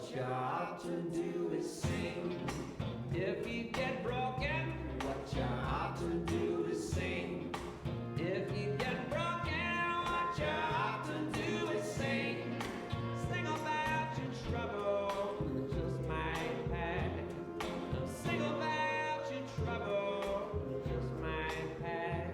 What you ought to do is sing. If you get broken, what you ought to do is sing. If you get broken, what you ought to do is sing. Sing about your trouble, it just might pass. Sing about your trouble, it just might pass.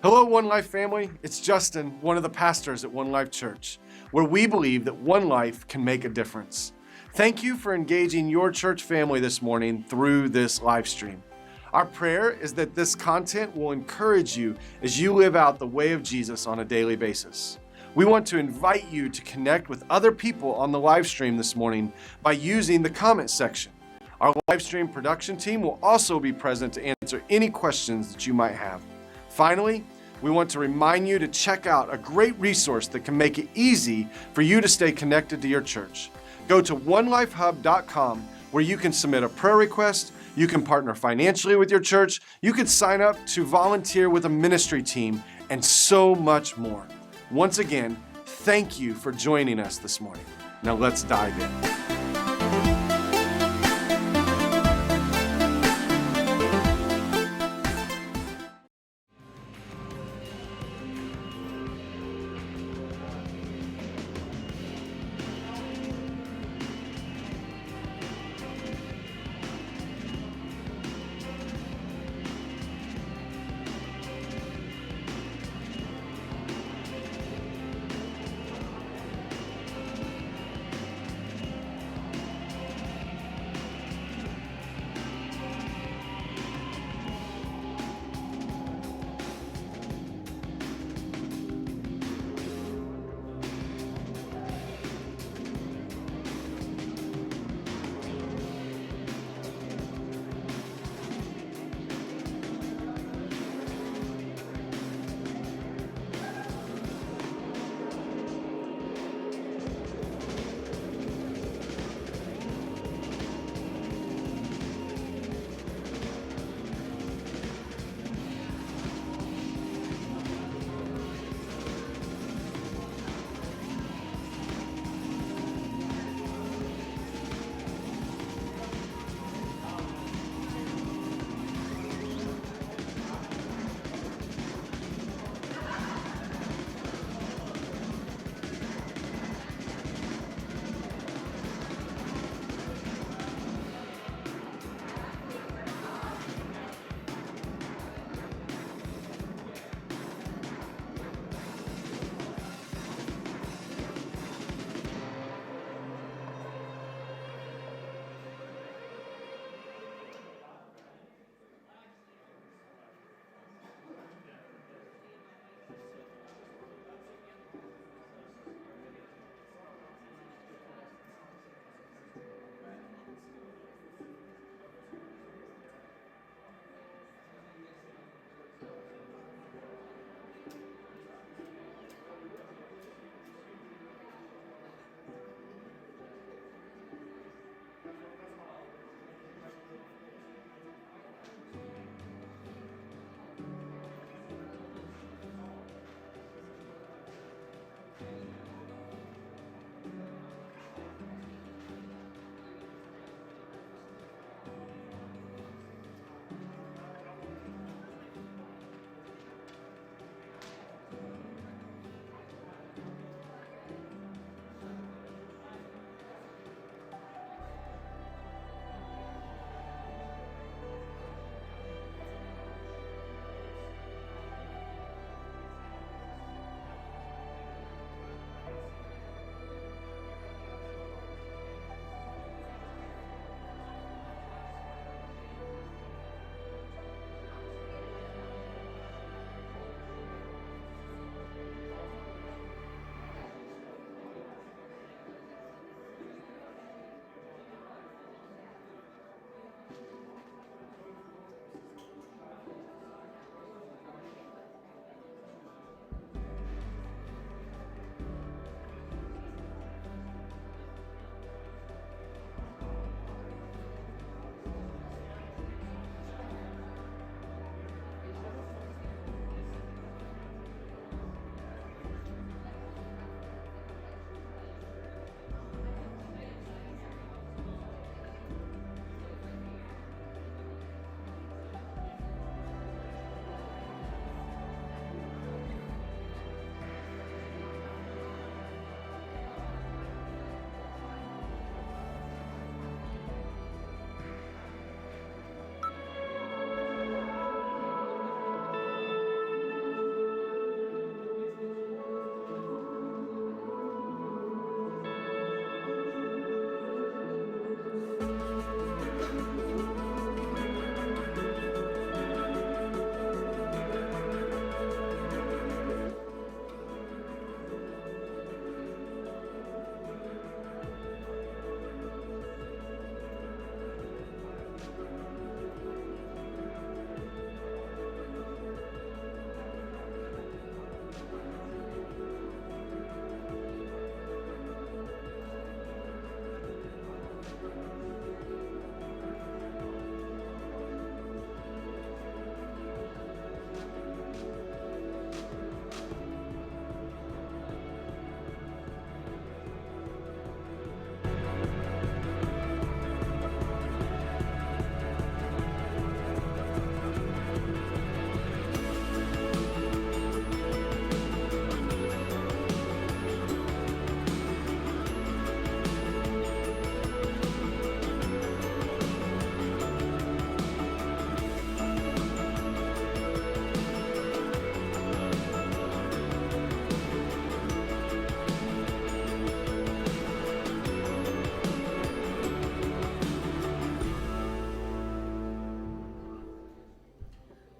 Hello, One Life family. It's Justin, one of the pastors at One Life Church, where we believe that one life can make a difference. Thank you for engaging your church family this morning through this live stream. Our prayer is that this content will encourage you as you live out the way of Jesus on a daily basis. We want to invite you to connect with other people on the live stream this morning by using the comment section. Our live stream production team will also be present to answer any questions that you might have. Finally, we want to remind you to check out a great resource that can make it easy for you to stay connected to your church. Go to onelifehub.com where you can submit a prayer request, You can partner financially with your church. You could sign up to volunteer with a ministry team and so much more. Once again, thank you for joining us this morning. Now let's dive in.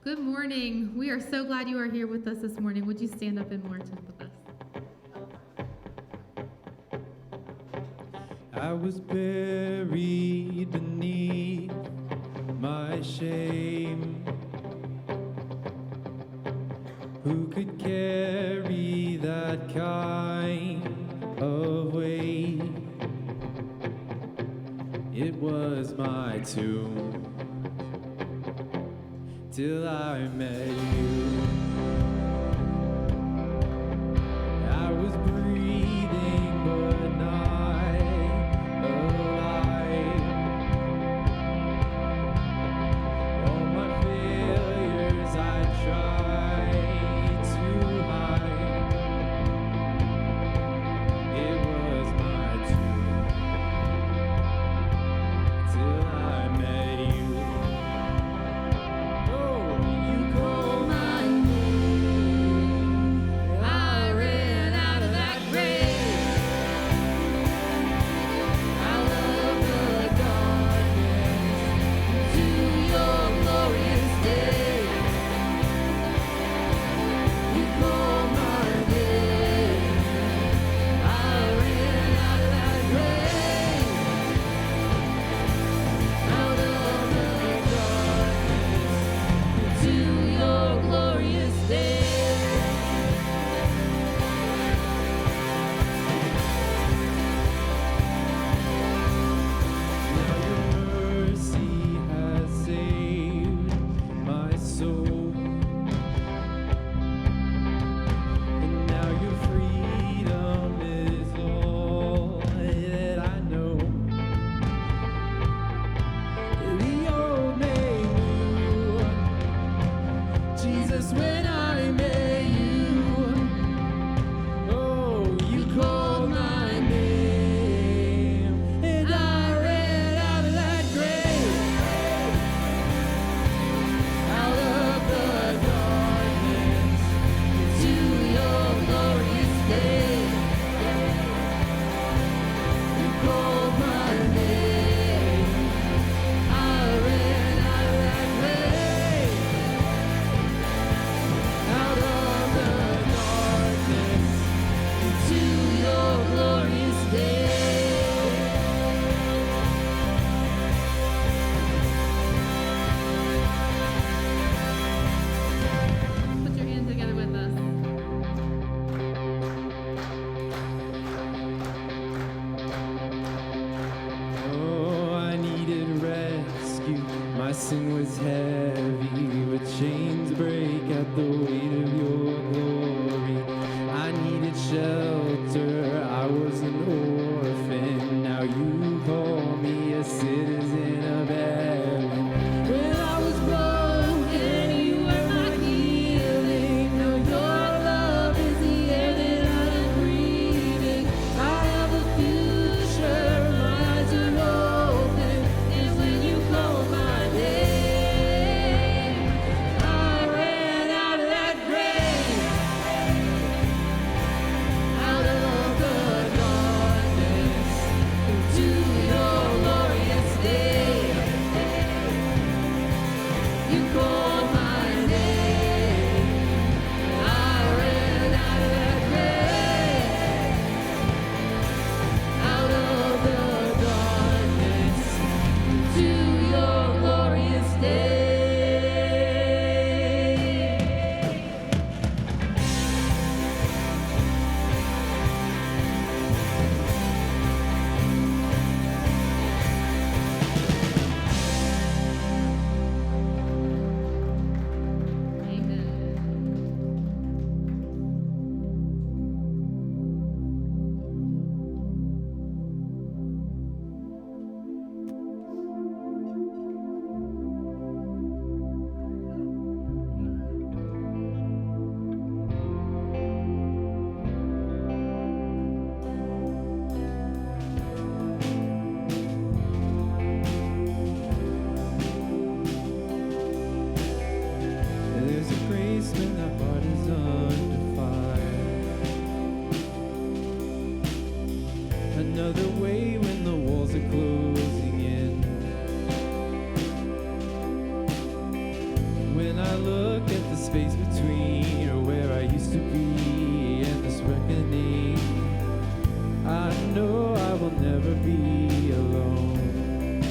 Good morning. We are so glad you are here with us this morning. Would you stand up and march with us? I was buried beneath my shame. Who could carry that kind of weight? It was my tomb till I met you. I was breathing but not alive. All my failures I tried to hide. It was my tomb till I met you. Oh, you called my name. I ran out of that grave. Out of the darkness to your glorious day. You called my name. I ran out of that grave. Out of the darkness to your glorious day. Now your mercy has saved my soul, and now your freedom is all that I know. The old made new, Jesus, when I met you. Oh, you called my name, and I ran out of that grave. Out of the darkness to your glorious day. You called my name. I ran out of that grave. Out of the darkness to your glorious day. Put your hands together with us. Oh, I needed rescue. My sin was heavy, but chains break at the weight of your glory. I needed shelter. I was an orphan. Now you call me a citizen of heaven. When I was broken, you were my healing. Now your love is the air that I am breathing. I have a future, my eyes are open, and when you call my name, I ran out of that grave. when I look at the space between where I used to be and this reckoning, I know I will never be alone.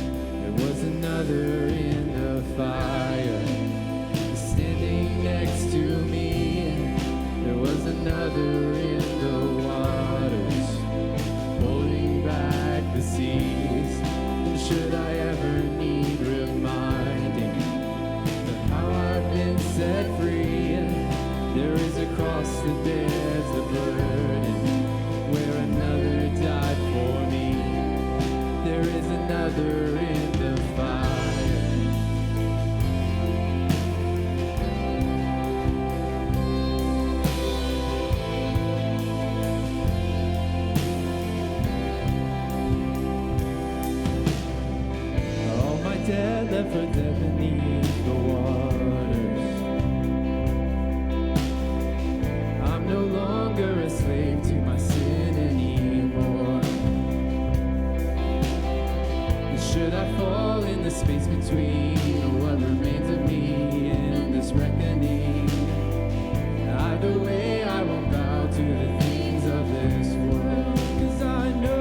There was another in the fire, standing next to me. There was another in the waters, holding back the seas. And should I ever need reminding of how I've been set free, there is a cross that bears the burden, where another died for me. There is another in the fire. All my dead left for dead beneath the waters. I'm no longer a slave to my sin anymore. Should I fall in the space between what remains of me in this reckoning? Either way, I won't bow to the things of this world. 'Cause I know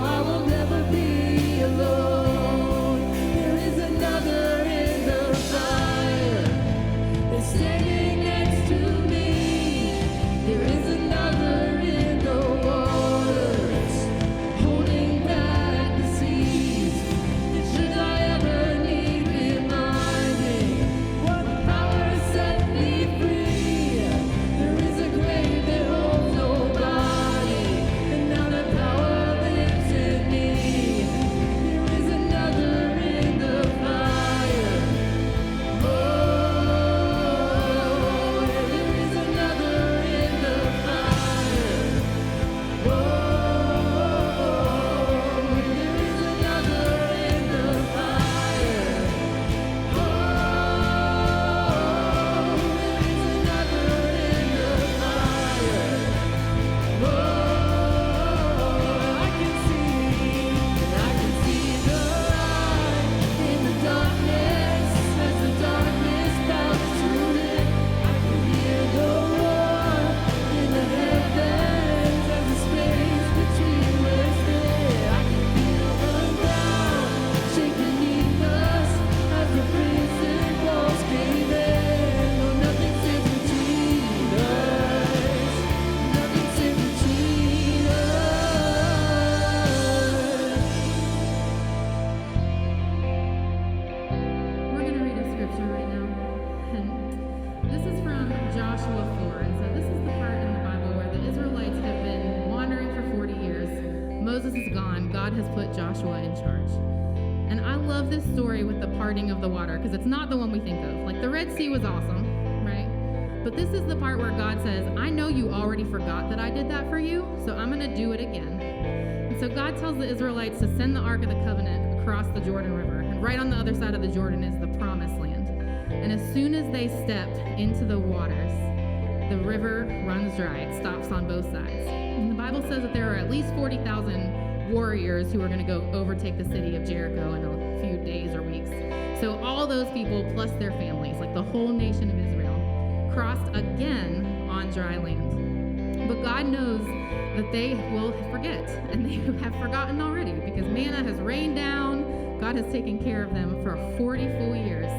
I will never be alone. There is another in the fire that's standing next to me. There is another in the waters, holding back the seas. And should I ever need reminding what power set me free, there is a grave that holds nobody, and now the power lives in me. There is another in the fire. Oh, there is another in the fire. There is another in the fire. There is another in the fire. I can see the light in the darkness as the darkness bows to it. I can hear the roar in the heavens as the space between was there. I can feel the ground shake beneath us as the prison walls cave in. No, nothing stands between us. Nothing stands between us. We're going to read a scripture right now. And this is from Joshua 4. And so this is the part in the Bible where the Israelites have been wandering for 40 years. Moses is gone. God has put Joshua in charge. And I love this story with the parting of the water because it's not the one we think of. Like the Red Sea was awesome, right? But this is the part where God says, I know you already forgot that I did that for you, so I'm going to do it again. And so God tells the Israelites to send the Ark of the Covenant across the Jordan River. And right on the other side of the Jordan is the Promised Land. And as soon as they stepped into the waters, the river runs dry. It stops on both sides. And the Bible says that there are at least 40,000 warriors who are going to go overtake the city of Jericho in a few days or weeks. So all those people plus their families, like the whole nation of Israel, crossed again on dry land. But God knows that they will forget, and they have forgotten already because manna has rained down. God has taken care of them for 40 full years.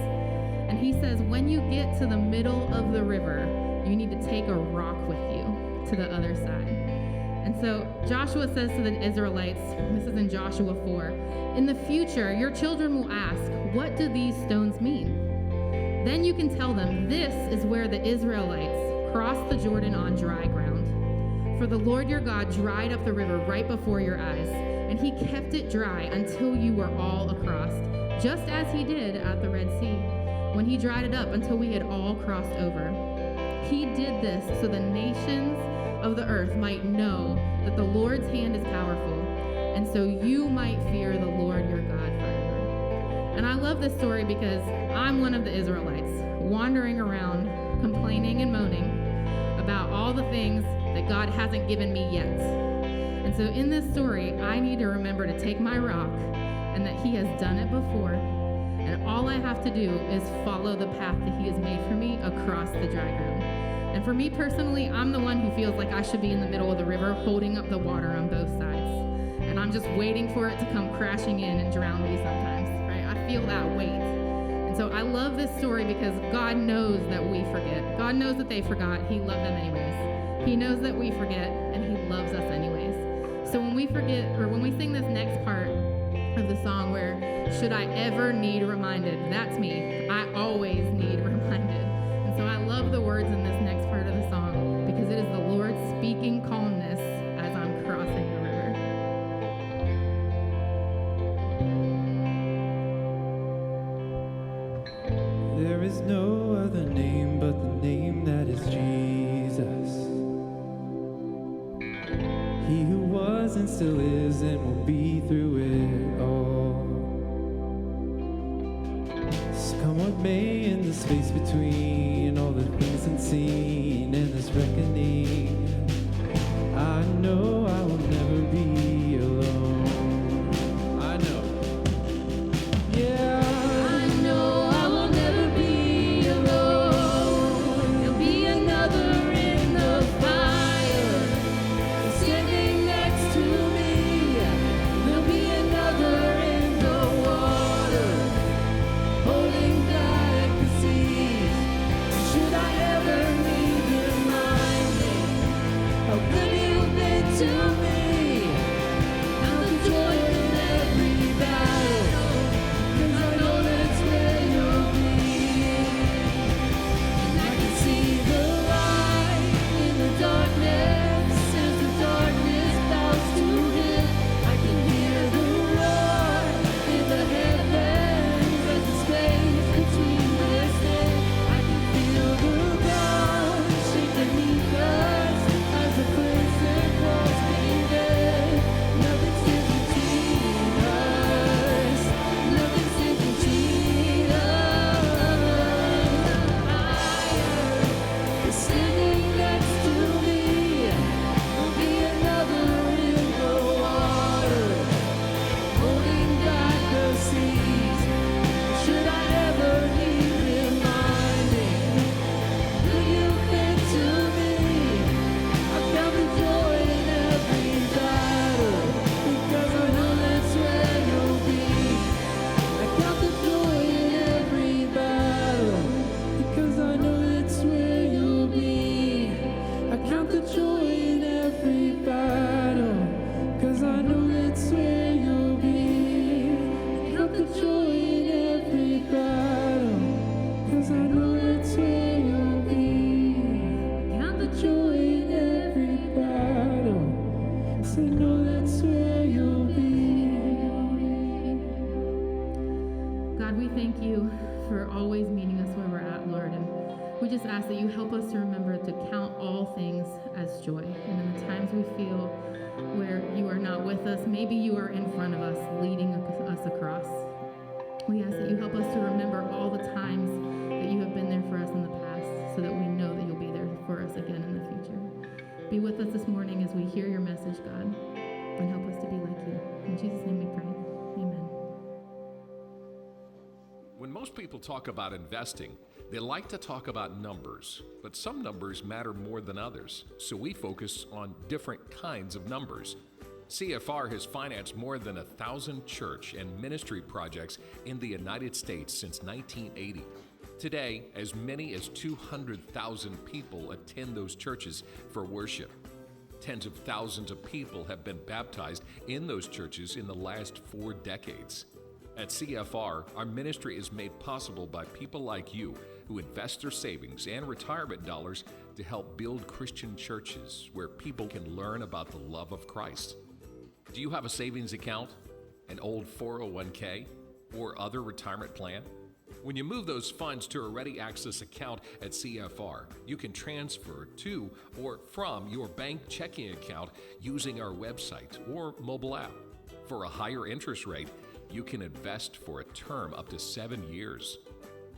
And he says, when you get to the middle of the river, you need to take a rock with you to the other side. And so Joshua says to the Israelites, this is in Joshua 4, in the future, your children will ask, what do these stones mean? Then you can tell them, this is where the Israelites crossed the Jordan on dry ground. For the Lord your God dried up the river right before your eyes, and he kept it dry until you were all across, just as he did at the Red Sea, when he dried it up until we had all crossed over. He did this so the nations of the earth might know that the Lord's hand is powerful, and so you might fear the Lord your God forever. And I love this story because I'm one of the Israelites, wandering around, complaining and moaning about all the things that God hasn't given me yet. And so in this story, I need to remember to take my rock and that he has done it before, And all I have to do is follow the path that he has made for me across the dry ground. And for me personally, I'm the one who feels like I should be in the middle of the river holding up the water on both sides. And I'm just waiting for it to come crashing in and drown me sometimes, right? I feel that weight. And so I love this story because God knows that we forget. God knows that they forgot. He loved them anyways. He knows that we forget, and he loves us anyways. So when we forget, or when we sing this next part of the song where, should I ever need reminded, that's me. I always need reminded. And so I love the words in this next part of the song because it is the Lord speaking calmness as I'm crossing the river. There is no other name but the name that is Jesus. He who was and still is and will be through it all. So come what may in the space between all the things unseen and this reckoning, I know I will never be alone. I know. Yeah. God, we thank you for always meeting us where we're at, Lord. And we just ask that you help us to remember to count all things as joy. And in the times we feel where you are not with us, maybe you are in front of us, leading us across. We ask that you help us to remember all the times that you have been there for us in the past so that we know that you'll be there for us again in the future. Be with us this morning as we hear your message, God, and help us to be like you. In Jesus' name we pray. Amen. When most people talk about investing, they like to talk about numbers, but some numbers matter more than others, so we focus on different kinds of numbers. CFR has financed more than 1,000 church and ministry projects in the United States since 1980. Today, as many as 200,000 people attend those churches for worship. Tens of thousands of people have been baptized in those churches in the last 4 decades. At CFR, our ministry is made possible by people like you who invest their savings and retirement dollars to help build Christian churches where people can learn about the love of Christ. Do you have a savings account, an old 401k, or other retirement plan? When you move those funds to a Ready Access account at CFR, you can transfer to or from your bank checking account using our website or mobile app. For a higher interest rate, you can invest for a term up to 7 years.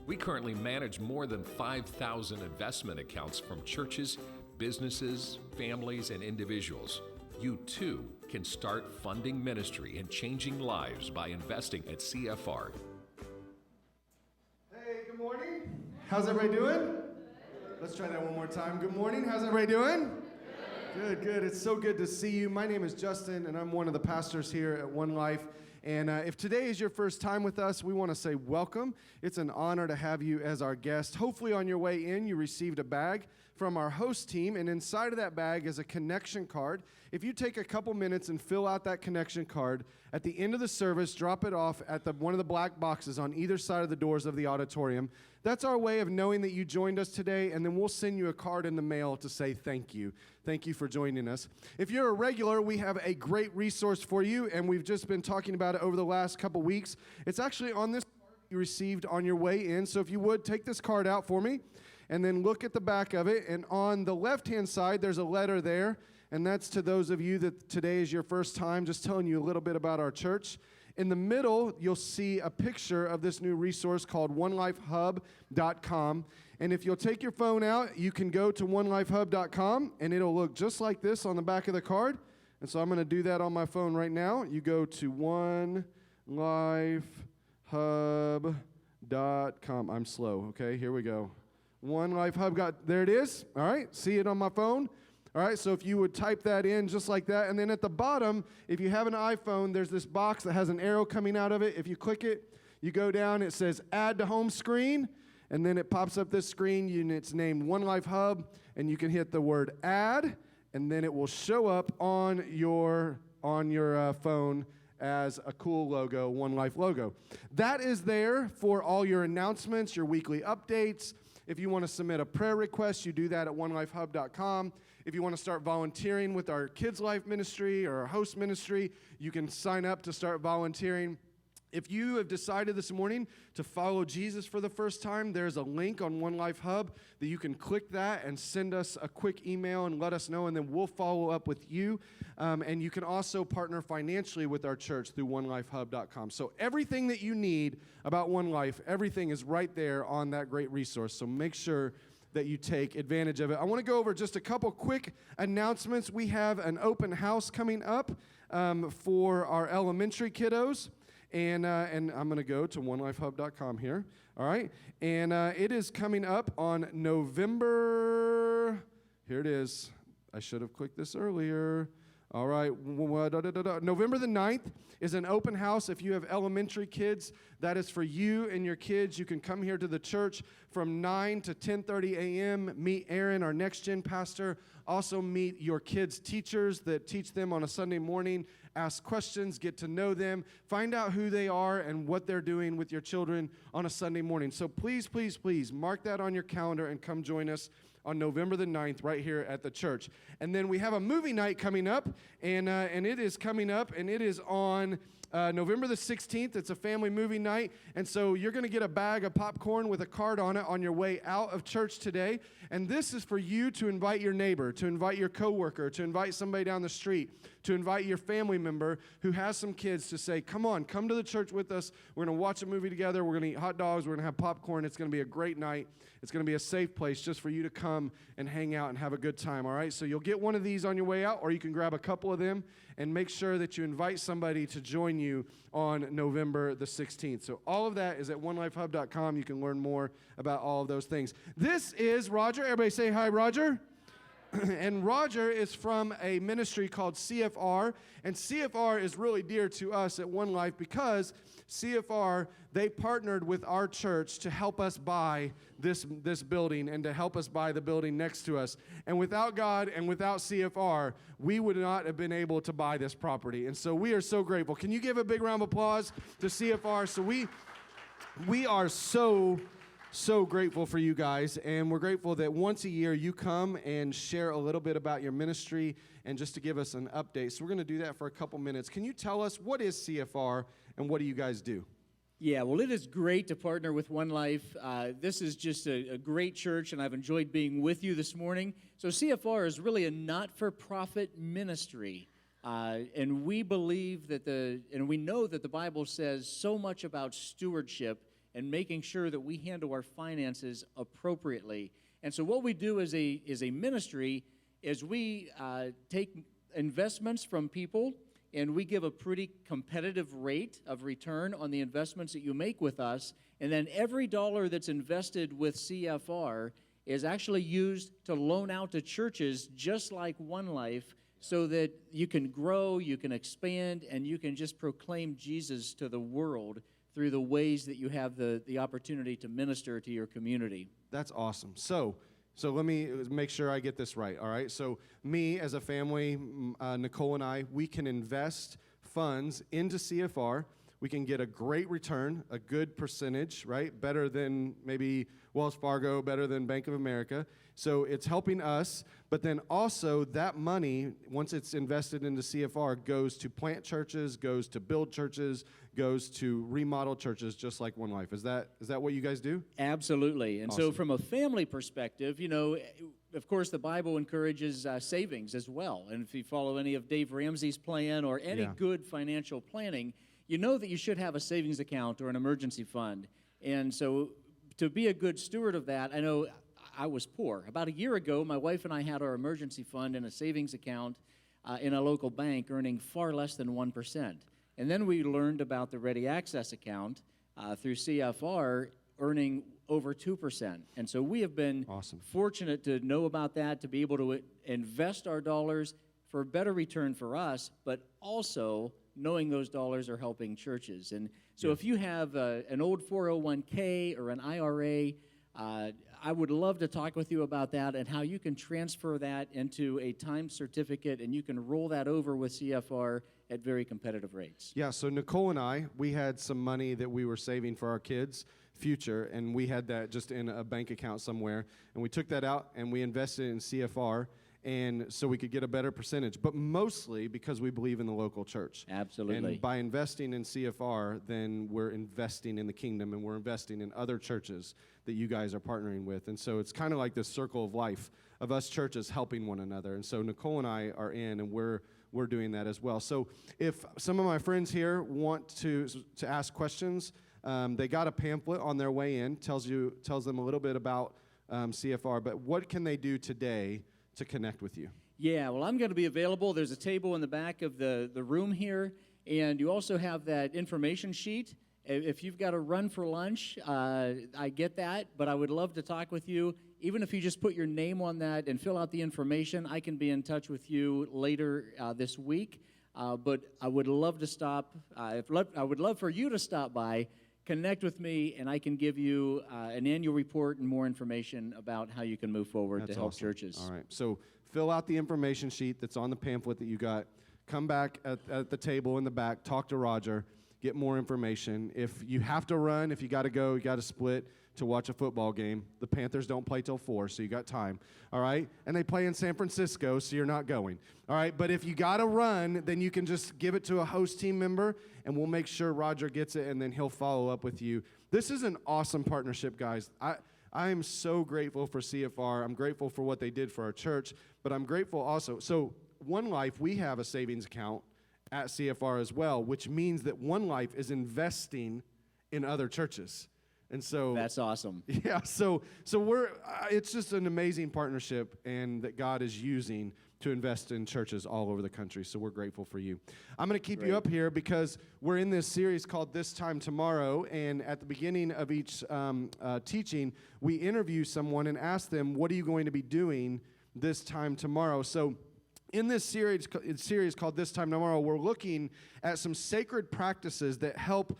We currently manage more than 5,000 investment accounts from churches, businesses, families, and individuals. You too can start funding ministry and changing lives by investing at CFR. How's everybody doing? Let's try that one more time. Good morning. How's everybody doing? Good, good. It's so good to see you. My name is Justin, and I'm one of the pastors here at One Life. And if today is your first time with us, we want to say welcome. It's an honor to have you as our guest. Hopefully on your way in, you received a bag from our host team, and inside of that bag is a connection card. If you take a couple minutes and fill out that connection card, at the end of the service, drop it off at one of the black boxes on either side of the doors of the auditorium. That's our way of knowing that you joined us today, and then we'll send you a card in the mail to say thank you. Thank you for joining us. If you're a regular, we have a great resource for you, and we've just been talking about it over the last couple weeks. It's actually on this card you received on your way in, so if you would, take this card out for me, and then look at the back of it, and on the left-hand side, there's a letter there, and that's to those of you that today is your first time, just telling you a little bit about our church. In the middle, you'll see a picture of this new resource called onelifehub.com. And if you'll take your phone out, you can go to onelifehub.com, and it'll look just like this on the back of the card. And so I'm going to do that on my phone right now. You go to onelifehub.com. I'm slow, okay? Here we go. OneLifeHub, there it is. All right, see it on my phone. All right, so if you would type that in just like that, and then at the bottom, if you have an iPhone, there's this box that has an arrow coming out of it. If you click it, you go down, it says add to home screen, and then it pops up this screen, and it's named One Life Hub, and you can hit the word add, and then it will show up on your phone as a cool logo, One Life logo. That is there for all your announcements, your weekly updates. If you want to submit a prayer request, you do that at onelifehub.com. If you want to start volunteering with our Kids Life ministry or our host ministry, you can sign up to start volunteering. If you have decided this morning to follow Jesus for the first time, there's a link on One Life Hub that you can click that and send us a quick email and let us know, and then we'll follow up with you. And you can also partner financially with our church through onelifehub.com. So everything that you need about One Life, everything is right there on that great resource. So make sure that you take advantage of it. I want to go over just a couple quick announcements. We have an open house coming up for our elementary kiddos. And I'm going to go to onelifehub.com here, all right? And it is coming up on November, here it is. I should have clicked this earlier. All right, November the 9th is an open house. If you have elementary kids, that is for you and your kids. You can come here to the church from 9 to 10:30 a.m., meet Aaron, our next-gen pastor, also meet your kids' teachers that teach them on a Sunday morning, ask questions, get to know them, find out who they are and what they're doing with your children on a Sunday morning. So please, please, please mark that on your calendar and come join us on November the 9th right here at the church. And then we have a movie night coming up, and it is coming up, and it is on November the 16th. It's a family movie night, and so you're going to get a bag of popcorn with a card on it on your way out of church today. And this is for you to invite your neighbor, to invite your coworker, to invite somebody down the street, to invite your family member who has some kids to say, come on, come to the church with us. We're going to watch a movie together. We're going to eat hot dogs. We're going to have popcorn. It's going to be a great night. It's going to be a safe place just for you to come and hang out and have a good time, all right? So you'll get one of these on your way out, or you can grab a couple of them and make sure that you invite somebody to join you on November the 16th. So all of that is at onelifehub.com. You can learn more about all of those things. This is Roger. Everybody say hi, Roger. And Roger is from a ministry called CFR, and CFR is really dear to us at One Life because CFR, they partnered with our church to help us buy this building and to help us buy the building next to us. And without God and without CFR, we would not have been able to buy this property. And so we are so grateful. Can you give a big round of applause to CFR? So we are so grateful for you guys, and we're grateful that once a year you come and share a little bit about your ministry and just to give us an update. So we're going to do that for a couple minutes. Can you tell us what is CFR and what do you guys do? Yeah, well, it is great to partner with One Life. This is just a great church, and I've enjoyed being with you this morning. So CFR is really a not-for-profit ministry, and we believe that we know that the Bible says so much about stewardship and making sure that we handle our finances appropriately. And so what we do as a ministry is we take investments from people and we give a pretty competitive rate of return on the investments that you make with us. And then every dollar that's invested with CFR is actually used to loan out to churches just like One Life, so that you can grow, you can expand, and you can just proclaim Jesus to the world through the ways that you have the opportunity to minister to your community. That's awesome. So let me make sure I get this right, all right? So me, as a family, Nicole and I, we can invest funds into CFR. We can get a great return, a good percentage, right? Better than maybe Wells Fargo, better than Bank of America. So it's helping us, but then also that money, once it's invested into CFR, goes to plant churches, goes to build churches, goes to remodel churches, just like One Life. Is that what you guys do? Absolutely. And Awesome. so from a family perspective, you know, of course, the Bible encourages savings as well. And if you follow any of Dave Ramsey's plan or any good financial planning, you know that you should have a savings account or an emergency fund. And so to be a good steward of that, I know I was poor. About a year ago, my wife and I had our emergency fund in a savings account in a local bank, earning far less than 1%. And then we learned about the Ready Access account through CFR, earning over 2%. And so we have been fortunate to know about that, to be able to invest our dollars for a better return for us, but also knowing those dollars are helping churches. And so if you have an old 401k or an IRA, I would love to talk with you about that and how you can transfer that into a time certificate, and you can roll that over with CFR at very competitive rates. Yeah, so Nicole and I, we had some money that we were saving for our kids' future, and we had that just in a bank account somewhere, and we took that out and we invested in CFR, and so we could get a better percentage, but mostly because we believe in the local church. Absolutely. And by investing in CFR, then we're investing in the kingdom, and we're investing in other churches that you guys are partnering with. And so it's kind of like this circle of life of us churches helping one another. And so Nicole and I are in, and we're doing that as well. So if some of my friends here want to ask questions, they got a pamphlet on their way in, tells them a little bit about CFR, but what can they do today to connect with you? Yeah, well, I'm going to be available. There's a table in the back of the room here, and you also have that information sheet. If you've got to run for lunch, I get that, but I would love to talk with you. Even if you just put your name on that and fill out the information, I can be in touch with you later this week. But I would love to stop. I would love for you to stop by, connect with me, and I can give you an annual report and more information about how you can move forward to help churches. All right. So fill out the information sheet that's on the pamphlet that you got. Come back at the table in the back. Talk to Roger. Get more information. If you have to run, if you got to go, you got to split to watch a football game. The Panthers don't play till 4, so you got time. All right? And they play in San Francisco, so you're not going. All right? But if you got to run, then you can just give it to a host team member, and we'll make sure Roger gets it, and then he'll follow up with you. This is an awesome partnership, guys. I am so grateful for CFR. I'm grateful for what they did for our church, but I'm grateful also. So One Life, we have a savings account at CFR as well, which means that One Life is investing in other churches. And so that's awesome. Yeah, so we're it's just an amazing partnership, and that God is using to invest in churches all over the country. So we're grateful for you. I'm going to keep you up here because we're in this series called This Time Tomorrow, and at the beginning of each teaching, we interview someone and ask them, what are you going to be doing this time tomorrow? So in this series called This Time Tomorrow, we're looking at some sacred practices that help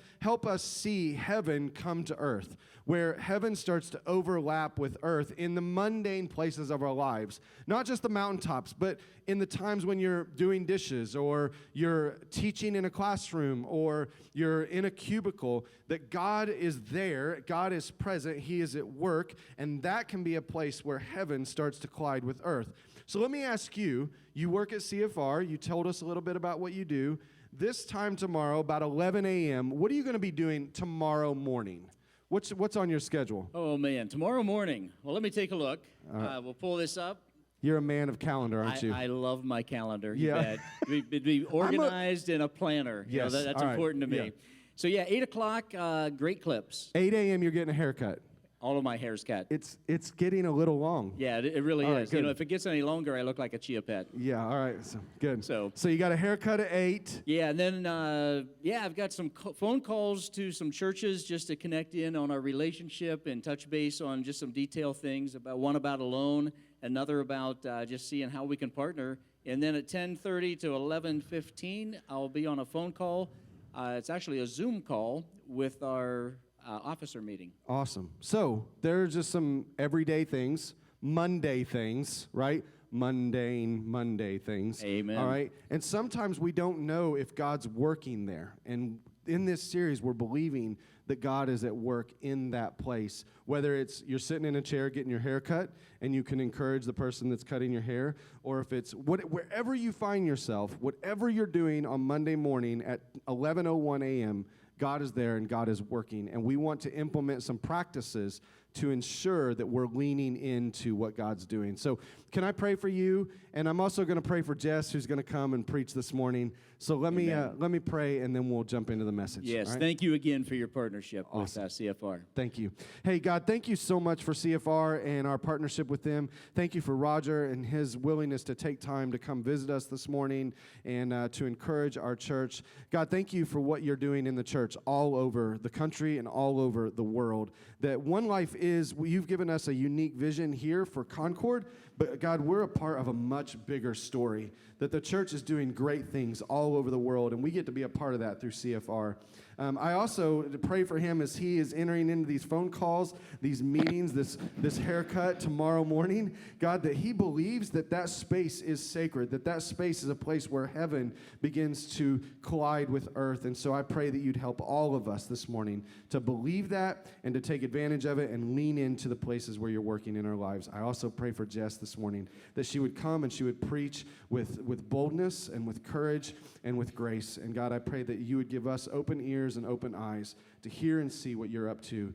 us see heaven come to earth, where heaven starts to overlap with earth in the mundane places of our lives. Not just the mountaintops, but in the times when you're doing dishes, or you're teaching in a classroom, or you're in a cubicle, that God is there, God is present, He is at work, and that can be a place where heaven starts to collide with earth. So let me ask you, you work at CFR, you told us a little bit about what you do. This time tomorrow, about 11 a.m., what are you going to be doing tomorrow morning? What's on your schedule? Oh, man, tomorrow morning. Well, let me take a look. We'll pull this up. You're a man of calendar, aren't you? I love my calendar. Yeah. You bet. Be organized and a planner. Yes. That's all right. important to me. Yeah. So, 8 o'clock, great clips. 8 a.m., you're getting a haircut. All of my hair's cut. It's getting a little long. Yeah, it really All right, is. You know, good. if it gets any longer, I look like a chia pet. Yeah, all right, so good. So- you got a haircut at 8. Yeah, and then, I've got some phone calls to some churches just to connect in on our relationship and touch base on just some detailed things, one about a loan, another about just seeing how we can partner. And then at 10:30 to 11:15, I'll be on a phone call. It's actually a Zoom call with our officer meeting. Awesome. So there's just some everyday things, Monday things, right? Mundane Monday things. Amen. All right. And sometimes we don't know if God's working there. And in this series, we're believing that God is at work in that place. Whether it's you're sitting in a chair getting your hair cut and you can encourage the person that's cutting your hair, or if it's wherever you find yourself, whatever you're doing on Monday morning at 11:01 a.m., God is there and God is working. And we want to implement some practices to ensure that we're leaning into what God's doing. So can I pray for you? And I'm also going to pray for Jess, who's going to come and preach this morning. So let me pray, and then we'll jump into the message. Yes, all right? thank you again for your partnership Awesome. with CFR. Thank you. Hey, God, thank you so much for CFR and our partnership with them. Thank you for Roger and his willingness to take time to come visit us this morning and to encourage our church. God, thank you for what you're doing in the church all over the country and all over the world. That One Life you've given us a unique vision here for Concord, but God, we're a part of a much bigger story, that the church is doing great things all over the world, and we get to be a part of that through CFR. I also pray for him as he is entering into these phone calls, these meetings, this haircut tomorrow morning. God, that he believes that space is sacred, that space is a place where heaven begins to collide with earth. And so I pray that you'd help all of us this morning to believe that and to take advantage of it and lean into the places where you're working in our lives. I also pray for Jess this morning, that she would come and she would preach with boldness and with courage and with grace. And God, I pray that you would give us open ears and open eyes to hear and see what you're up to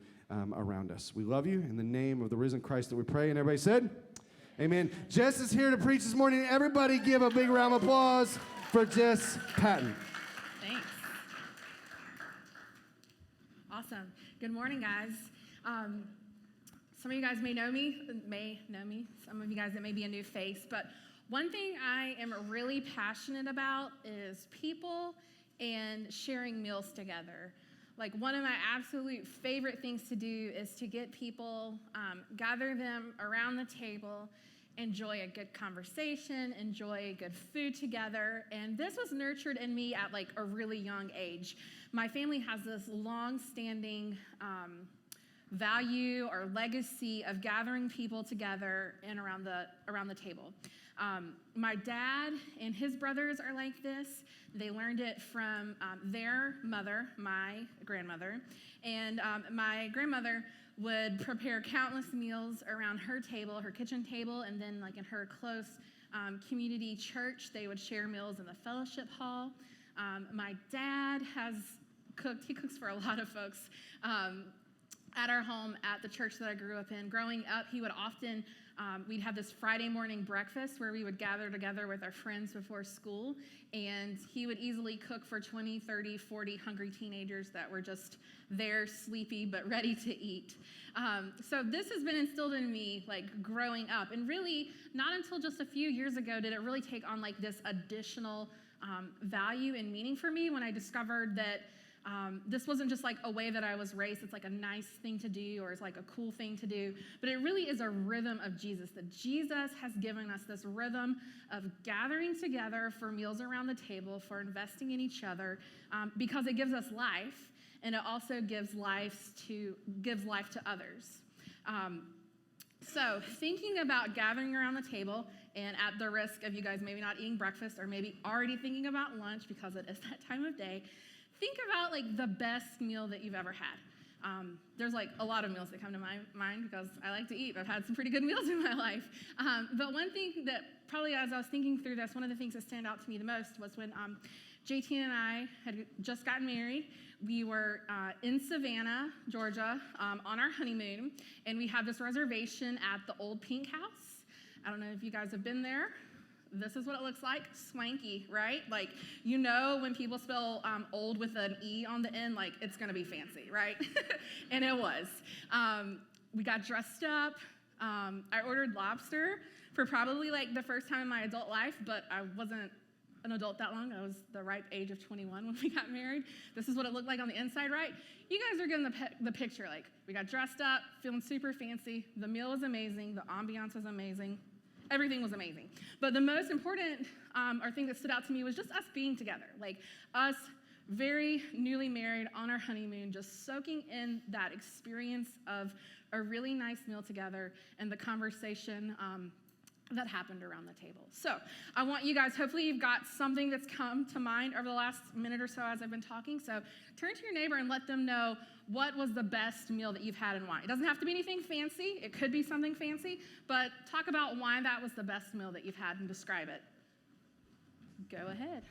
around us. We love you. In the name of the risen Christ that we pray. And everybody said, amen. Jess is here to preach this morning. Everybody give a big round of applause for Jess Patton. Thanks. Awesome. Good morning, guys. Some of you guys may know me. Some of you guys, it may be a new face. But one thing I am really passionate about is people and sharing meals together. Like, one of my absolute favorite things to do is to get people, gather them around the table, enjoy a good conversation, enjoy good food together. And this was nurtured in me at like a really young age. My family has this long-standing value or legacy of gathering people together and around the table. My dad and his brothers are like this. They learned it from their mother, my grandmother. And my grandmother would prepare countless meals around her table, her kitchen table, and then like in her close community church, they would share meals in the fellowship hall. My dad has cooked. He cooks for a lot of folks. At our home, at the church that I grew up in. Growing up, he would often, we'd have this Friday morning breakfast where we would gather together with our friends before school, and he would easily cook for 20, 30, 40 hungry teenagers that were just there, sleepy, but ready to eat. So this has been instilled in me, like, growing up, and really, not until just a few years ago did it really take on, like, this additional value and meaning for me when I discovered that this wasn't just like a way that I was raised. It's like a nice thing to do, or it's like a cool thing to do, but it really is a rhythm of Jesus, that Jesus has given us this rhythm of gathering together for meals around the table, for investing in each other, because it gives us life, and it also gives life to others. So thinking about gathering around the table, and at the risk of you guys maybe not eating breakfast or maybe already thinking about lunch because it is that time of day, think about like the best meal that you've ever had. There's like a lot of meals that come to my mind because I like to eat. I've had some pretty good meals in my life. But one thing that probably as I was thinking through this, one of the things that stand out to me the most was when JT and I had just gotten married. We were in Savannah, Georgia, on our honeymoon, and we had this reservation at the Old Pink House. I don't know if you guys have been there. This is what it looks like. Swanky, right? Like, you know when people spell old with an E on the end, like, it's going to be fancy, right? And it was. We got dressed up. I ordered lobster for probably like the first time in my adult life, but I wasn't an adult that long. I was the ripe age of 21 when we got married. This is what it looked like on the inside, right? You guys are getting the picture. Like, we got dressed up, feeling super fancy. The meal was amazing. The ambiance was amazing. Everything was amazing. But the most important or thing that stood out to me was just us being together. Like, us very newly married on our honeymoon, just soaking in that experience of a really nice meal together and the conversation that happened around the table. So I want you guys, hopefully you've got something that's come to mind over the last minute or so as I've been talking. So turn to your neighbor and let them know what was the best meal that you've had and why. It doesn't have to be anything fancy. It could be something fancy, but talk about why that was the best meal that you've had and describe it. Go ahead.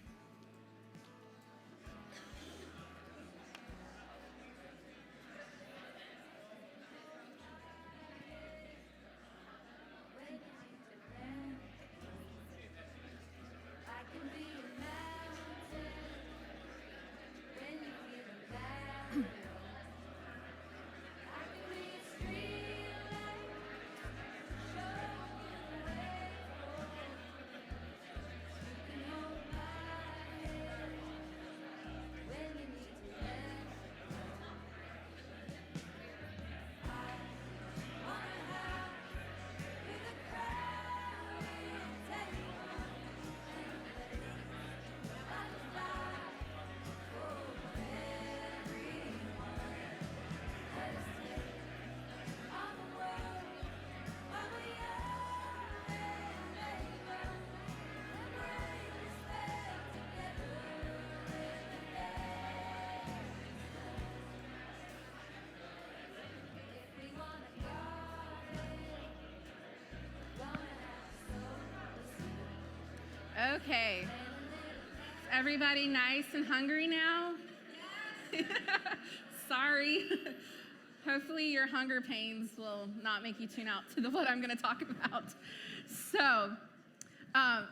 Okay. Everybody nice and hungry now? Sorry. Hopefully your hunger pains will not make you tune out to what I'm going to talk about. So,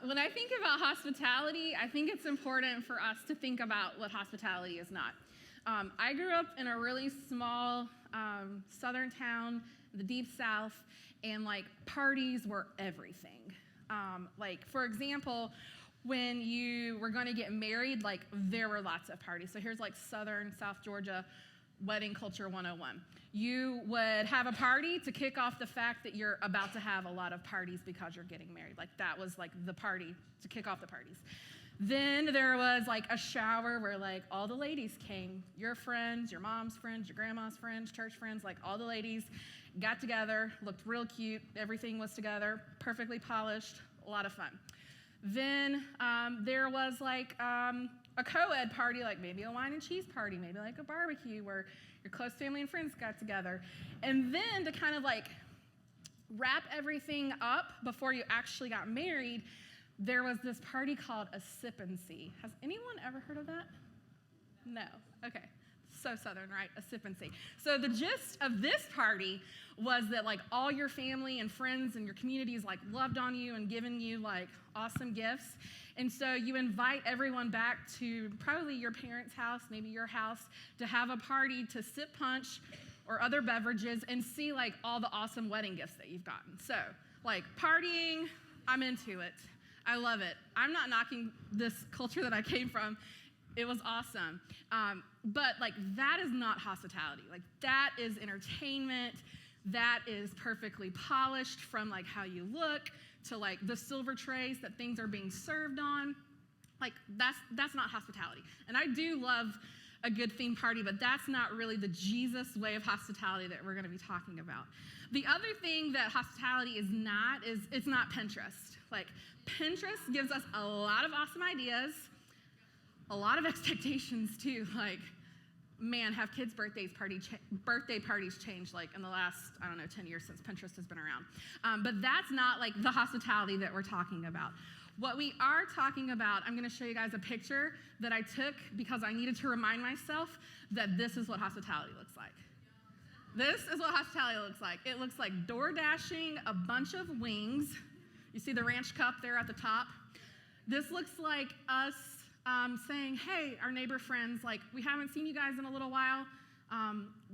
when I think about hospitality, I think it's important for us to think about what hospitality is not. I grew up in a really small southern town, the deep south, and like parties were everything. Like, for example, when you were going to get married, like, there were lots of parties. So here's like Southern South Georgia wedding culture 101. You would have a party to kick off the fact that you're about to have a lot of parties because you're getting married. Like, that was like the party to kick off the parties. Then there was like a shower where like all the ladies came, your friends, your mom's friends, your grandma's friends, church friends, like all the ladies got together, looked real cute, everything was together, perfectly polished, a lot of fun. Then there was like a co-ed party, like maybe a wine and cheese party, maybe like a barbecue where your close family and friends got together. And then to kind of like wrap everything up before you actually got married, there was this party called a sip and see. Has anyone ever heard of that? No. Okay. So Southern, right? A sip and see. So the gist of this party was that like all your family and friends and your communities like loved on you and given you like awesome gifts. And so you invite everyone back to probably your parents' house, maybe your house, to have a party to sip punch or other beverages and see like all the awesome wedding gifts that you've gotten. So like partying, I'm into it. I love it. I'm not knocking this culture that I came from. It was awesome. But like that is not hospitality. Like that is entertainment. That is perfectly polished from like how you look to like the silver trays that things are being served on. Like that's not hospitality. And I do love a good theme party, but that's not really the Jesus way of hospitality that we're going to be talking about. The other thing that hospitality is it's not Pinterest. Like Pinterest gives us a lot of awesome ideas, a lot of expectations too. Like, man, have kids' birthday parties changed like in the last, 10 years since Pinterest has been around. But that's not like the hospitality that we're talking about. What we are talking about, I'm going to show you guys a picture that I took because I needed to remind myself that this is what hospitality looks like. This is what hospitality looks like. It looks like door dashing a bunch of wings. You see the ranch cup there at the top? This looks like us saying, hey, our neighbor friends, like, we haven't seen you guys in a little while.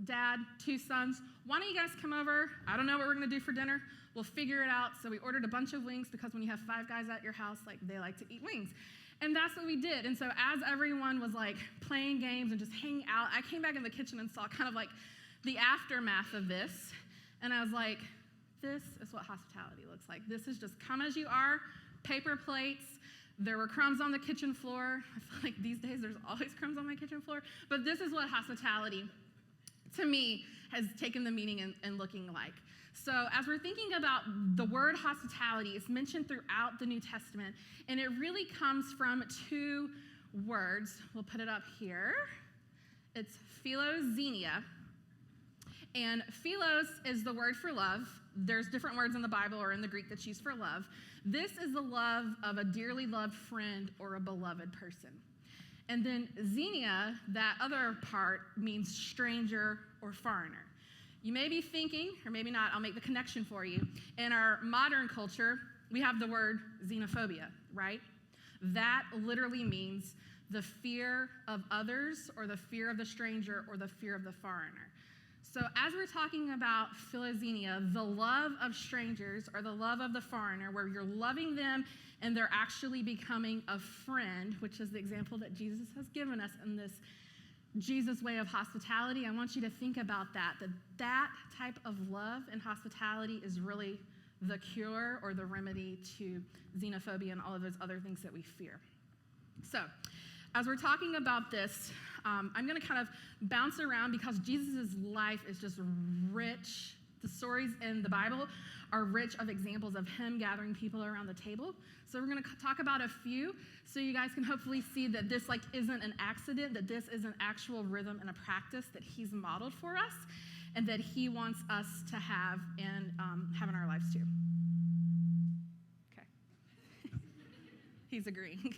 Dad, 2 sons, why don't you guys come over? I don't know what we're going to do for dinner. We'll figure it out. So we ordered a bunch of wings because when you have 5 guys at your house, like, they like to eat wings. And that's what we did. And so as everyone was like playing games and just hanging out, I came back in the kitchen and saw kind of like the aftermath of this. And I was like, this is what hospitality looks like. This is just come as you are, paper plates. There were crumbs on the kitchen floor. I feel like these days there's always crumbs on my kitchen floor. But this is what hospitality, to me, has taken the meaning and looking like. So as we're thinking about the word hospitality, it's mentioned throughout the New Testament, and it really comes from 2 words. We'll put it up here. It's philoxenia. And philos is the word for love. There's different words in the Bible or in the Greek that's used for love. This is the love of a dearly loved friend or a beloved person. And then xenia, that other part, means stranger or foreigner. You may be thinking, or maybe not, I'll make the connection for you. In our modern culture, we have the word xenophobia, right? That literally means the fear of others or the fear of the stranger or the fear of the foreigner. So as we're talking about philoxenia, the love of strangers or the love of the foreigner, where you're loving them and they're actually becoming a friend, which is the example that Jesus has given us in this Jesus way of hospitality, I want you to think about that type of love and hospitality is really the cure or the remedy to xenophobia and all of those other things that we fear. So, as we're talking about this, I'm going to kind of bounce around because Jesus' life is just rich. The stories in the Bible are rich of examples of him gathering people around the table. So we're going to talk about a few so you guys can hopefully see that this isn't an accident, that this is an actual rhythm and a practice that he's modeled for us and that he wants us to have and have in our lives too. Okay. He's agreeing.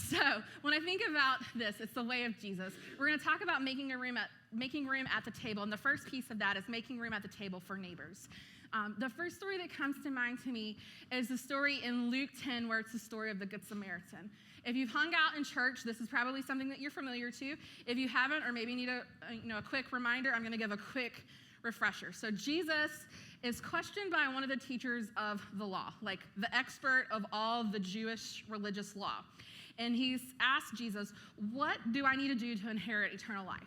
So when I think about this, it's the way of Jesus. We're going to talk about making room at the table, and the first piece of that is making room at the table for neighbors. The first story that comes to mind to me is the story in Luke 10, where it's the story of the Good Samaritan. If you've hung out in church, this is probably something that you're familiar to. If you haven't, or maybe need a quick reminder, I'm going to give a quick refresher. So Jesus is questioned by one of the teachers of the law, like the expert of all the Jewish religious law. And he's asked Jesus, what do I need to do to inherit eternal life?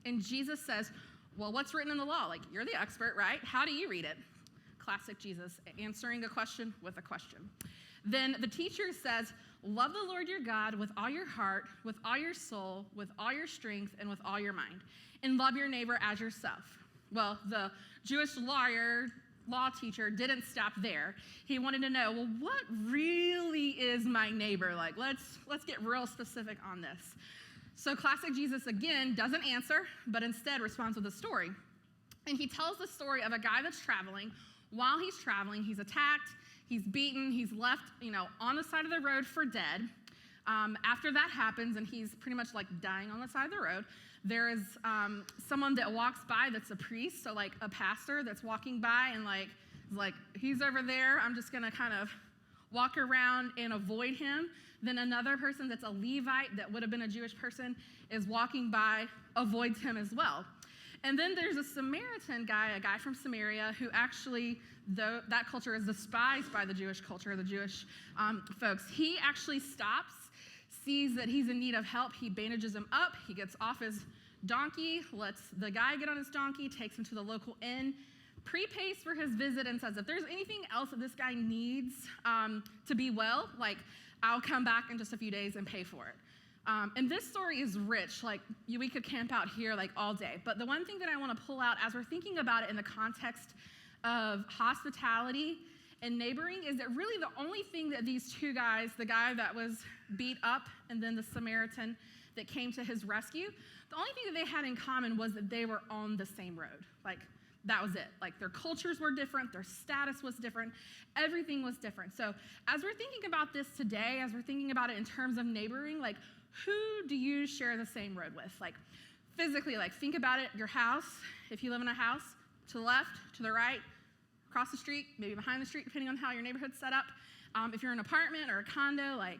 And Jesus says, well, what's written in the law? Like, you're the expert, right? How do you read it? Classic Jesus, answering a question with a question. Then the teacher says, love the Lord your God with all your heart, with all your soul, with all your strength, and with all your mind. And love your neighbor as yourself. Well, the Jewish law teacher didn't stop there. He wanted to know, well, what really is my neighbor? Like, let's get real specific on this. So classic Jesus, again, doesn't answer, but instead responds with a story. And he tells the story of a guy that's traveling. While he's traveling, he's attacked, he's beaten, he's left, on the side of the road for dead. After that happens, and he's pretty much like dying on the side of the road, there is someone that walks by that's a priest, so like a pastor that's walking by and like he's over there, I'm just gonna kind of walk around and avoid him. Then another person that's a Levite that would have been a Jewish person is walking by, avoids him as well. And then there's a Samaritan guy, a guy from Samaria, who actually, though that culture is despised by the Jewish culture, the Jewish folks, he actually stops, sees that he's in need of help. He bandages him up. He gets off his donkey, lets the guy get on his donkey, takes him to the local inn, prepays for his visit, and says, if there's anything else that this guy needs to be well, like, I'll come back in just a few days and pay for it. And this story is rich. Like, we could camp out here like all day. But the one thing that I want to pull out as we're thinking about it in the context of hospitality and neighboring is that really the only thing that these two guys, the guy that was beat up and then the Samaritan that came to his rescue, the only thing that they had in common was that they were on the same road. Like, that was it. Like, their cultures were different, their status was different, everything was different. So as we're thinking about this today, as we're thinking about it in terms of neighboring, like, who do you share the same road with? Like, physically, like, think about it, your house, if you live in a house, to the left, to the right, across the street, maybe behind the street, depending on how your neighborhood's set up. If you're in an apartment or a condo, like,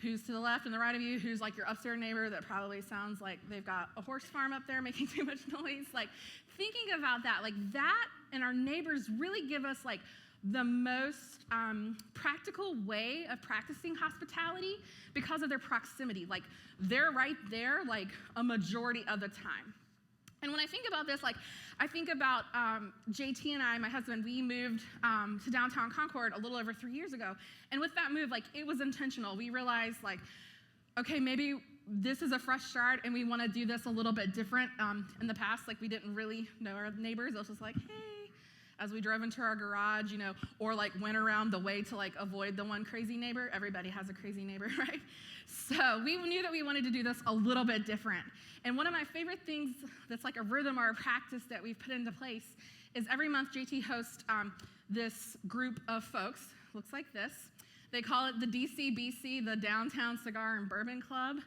who's to the left and the right of you, who's like your upstairs neighbor that probably sounds like they've got a horse farm up there making too much noise. Like thinking about that, like that and our neighbors really give us like the most practical way of practicing hospitality because of their proximity. Like they're right there like a majority of the time. And when I think about this, like I think about JT and I, my husband, we moved to downtown Concord a little over 3 years ago. And with that move, like it was intentional. We realized like, okay, maybe this is a fresh start and we want to do this a little bit different. In the past, like we didn't really know our neighbors. It was just like, hey, as we drove into our garage, you know, or like went around the way to like avoid the one crazy neighbor. Everybody has a crazy neighbor, right? So we knew that we wanted to do this a little bit different. And one of my favorite things that's like a rhythm or a practice that we've put into place is every month JT hosts this group of folks, looks like this. They call it the DCBC, the Downtown Cigar and Bourbon Club,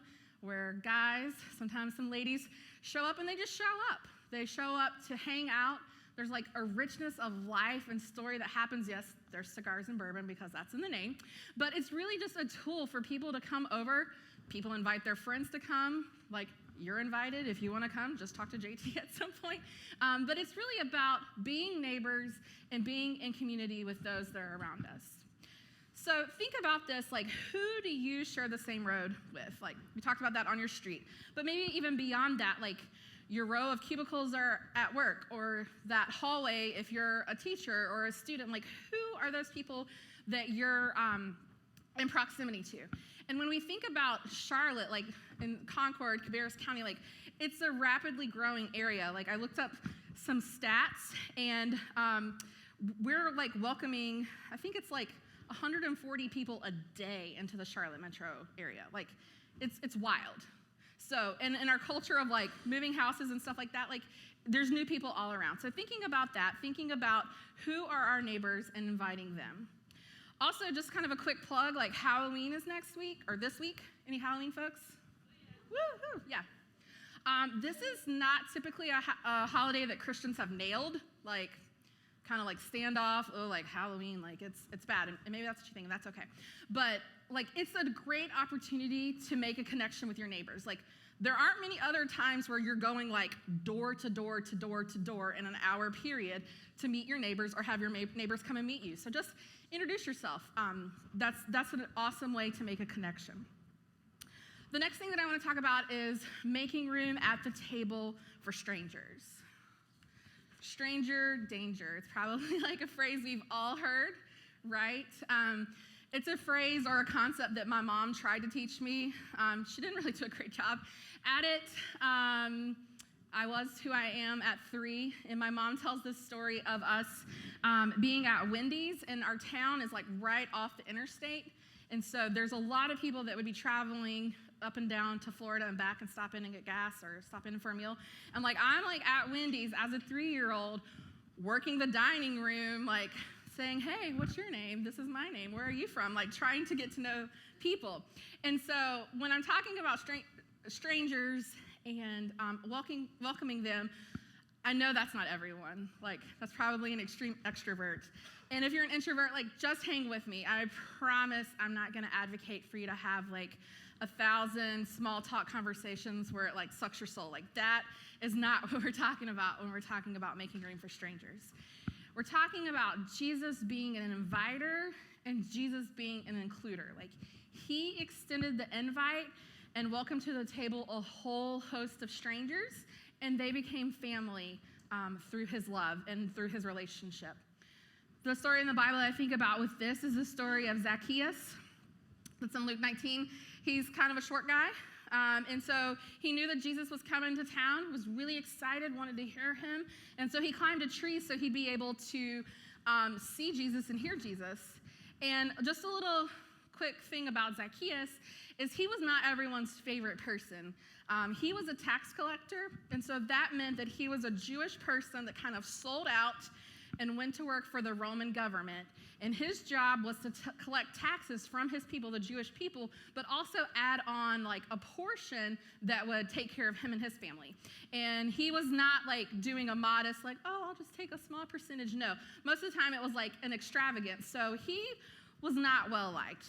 where guys, sometimes some ladies, show up and they just show up. They show up to hang out. There's like a richness of life and story that happens. Yes, there's cigars and bourbon because that's in the name. But it's really just a tool for people to come over. People invite their friends to come. Like, you're invited. If you want to come, just talk to JT at some point. But it's really about being neighbors and being in community with those that are around us. So think about this, like who do you share the same road with? Like we talked about that on your street. But maybe even beyond that, like your row of cubicles are at work, or that hallway if you're a teacher or a student. Like who are those people that you're in proximity to? And when we think about Charlotte, like in Concord, Cabarrus County, like it's a rapidly growing area. Like I looked up some stats, and we're like welcoming, I think it's like 140 people a day into the Charlotte metro area. Like it's wild. So, and in our culture of like moving houses and stuff like that, like there's new people all around. So thinking about that, thinking about who are our neighbors and inviting them. Also, just kind of a quick plug, like Halloween is next week, or this week. Any Halloween folks? Woo-hoo, yeah. This is not typically a holiday that Christians have nailed, like kind of like standoff, oh, like Halloween, like it's bad, and maybe that's what you think, and that's okay. But like it's a great opportunity to make a connection with your neighbors. Like there aren't many other times where you're going like door to door to door to door in an hour period to meet your neighbors or have your neighbors come and meet you. So just introduce yourself. That's an awesome way to make a connection. The next thing that I want to talk about is making room at the table for strangers. Stranger danger. It's probably like a phrase we've all heard, right? It's a phrase or a concept that my mom tried to teach me. She didn't really do a great job at it. I was who I am at 3, and my mom tells this story of us being at Wendy's, and our town is like right off the interstate. And so there's a lot of people that would be traveling up and down to Florida and back and stop in and get gas or stop in for a meal. And like I'm like at Wendy's as a 3-year-old working the dining room, like saying, hey, what's your name? This is my name. Where are you from? Like trying to get to know people. And so when I'm talking about strangers and welcoming them, I know that's not everyone. Like that's probably an extreme extrovert. And if you're an introvert, like just hang with me. I promise I'm not gonna advocate for you to have like 1,000 small talk conversations where it like sucks your soul. Like that is not what we're talking about when we're talking about making room for strangers. We're talking about Jesus being an inviter and Jesus being an includer. Like he extended the invite and welcomed to the table a whole host of strangers, and they became family through his love and through his relationship. The story in the Bible I think about with this is the story of Zacchaeus. That's in Luke 19. He's kind of a short guy, and so he knew that Jesus was coming to town, was really excited, wanted to hear him, and so he climbed a tree so he'd be able to see Jesus and hear Jesus. And just a little quick thing about Zacchaeus is he was not everyone's favorite person. He was a tax collector, and so that meant that he was a Jewish person that kind of sold out and went to work for the Roman government. And his job was to collect taxes from his people, the Jewish people, but also add on like a portion that would take care of him and his family. And he was not like doing a modest, like, oh, I'll just take a small percentage. No, most of the time it was like an extravagance. So he was not well liked.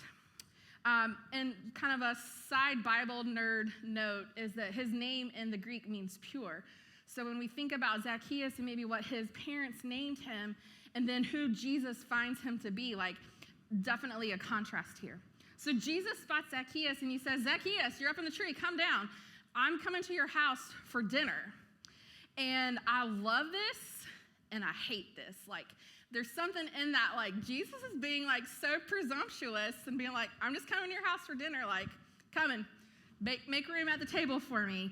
And kind of a side Bible nerd note is that his name in the Greek means pure. So when we think about Zacchaeus and maybe what his parents named him, and then who Jesus finds him to be, like, definitely a contrast here. So Jesus spots Zacchaeus and he says, Zacchaeus, you're up in the tree, come down. I'm coming to your house for dinner. And I love this and I hate this. Like, there's something in that, like, Jesus is being, like, so presumptuous and being like, I'm just coming to your house for dinner, like, come and make room at the table for me.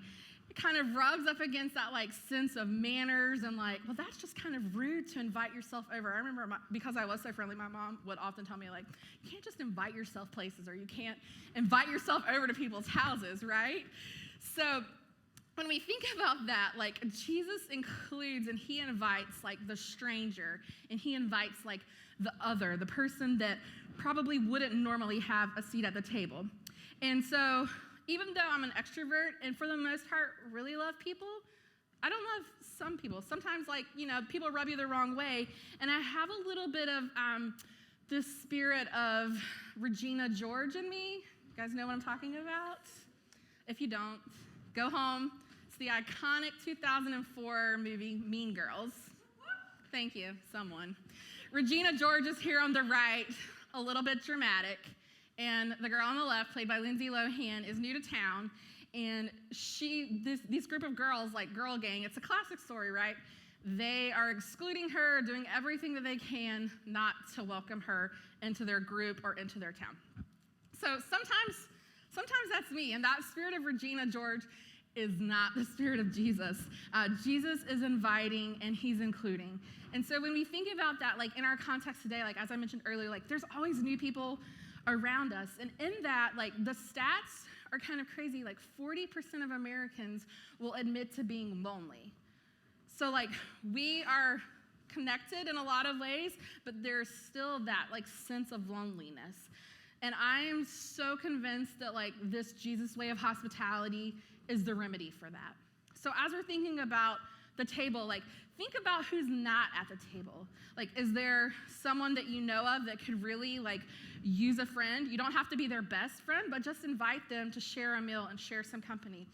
It kind of rubs up against that, like, sense of manners and, like, well, that's just kind of rude to invite yourself over. I remember because I was so friendly, my mom would often tell me, like, you can't just invite yourself places, or you can't invite yourself over to people's houses, right? So when we think about that, like, Jesus includes and he invites, like, the stranger, and he invites, like, the other, the person that probably wouldn't normally have a seat at the table. And so even though I'm an extrovert and for the most part really love people, I don't love some people. Sometimes, like, you know, people rub you the wrong way, and I have a little bit of this spirit of Regina George in me. You guys know what I'm talking about? If you don't, go home. It's the iconic 2004 movie Mean Girls. Thank you, someone. Regina George is here on the right, a little bit dramatic. And the girl on the left, played by Lindsay Lohan, is new to town. And this group of girls, like girl gang, it's a classic story, right? They are excluding her, doing everything that they can not to welcome her into their group or into their town. So sometimes that's me. And that spirit of Regina George is not the spirit of Jesus. Jesus is inviting and he's including. And so when we think about that, like in our context today, like as I mentioned earlier, like there's always new people around us. And in that, like the stats are kind of crazy. Like 40% of Americans will admit to being lonely. So like we are connected in a lot of ways, but there's still that like sense of loneliness. And I am so convinced that like this Jesus way of hospitality is the remedy for that. So as we're thinking about the table, like think about who's not at the table. Like, is there someone that you know of that could really like use a friend? You don't have to be their best friend, but just invite them to share a meal and share some company.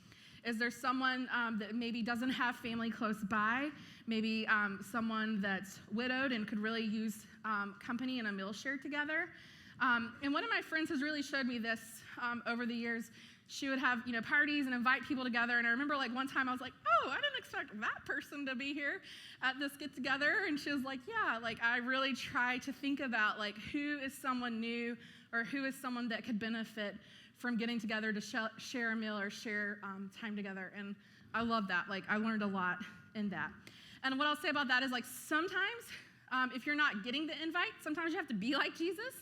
Is there someone that maybe doesn't have family close by? Maybe someone that's widowed and could really use company and a meal shared together? And one of my friends has really showed me this over the years. She would have, parties and invite people together. And I remember like one time I was like, oh, I didn't expect that person to be here at this get together. And she was like, yeah, like I really try to think about like who is someone new or who is someone that could benefit from getting together to share a meal or share time together. And I love that. Like I learned a lot in that. And what I'll say about that is like sometimes if you're not getting the invite, sometimes you have to be like Jesus,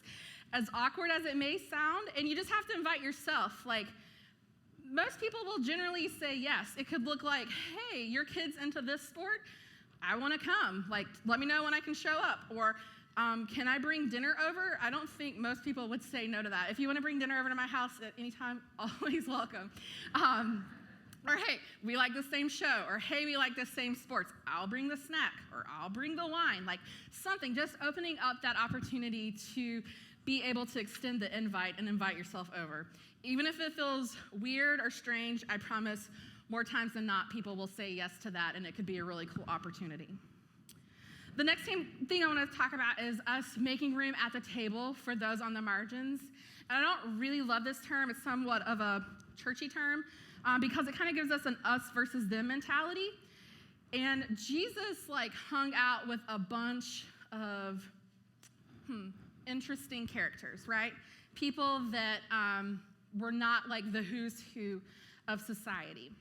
as awkward as it may sound, and you just have to invite yourself. Like most people will generally say yes. It could look like, hey, your kid's into this sport. I want to come. Like, let me know when I can show up. Or can I bring dinner over? I don't think most people would say no to that. If you want to bring dinner over to my house at any time, always welcome. Or hey, we like the same show. Or hey, we like the same sports. I'll bring the snack. Or I'll bring the wine. Like something, just opening up that opportunity to be able to extend the invite and invite yourself over. Even if it feels weird or strange, I promise more times than not, people will say yes to that, and it could be a really cool opportunity. The next thing I want to talk about is us making room at the table for those on the margins. And I don't really love this term. It's somewhat of a churchy term because it kind of gives us an us versus them mentality. And Jesus like hung out with a bunch of interesting characters, right? People that were not like the who's who of society.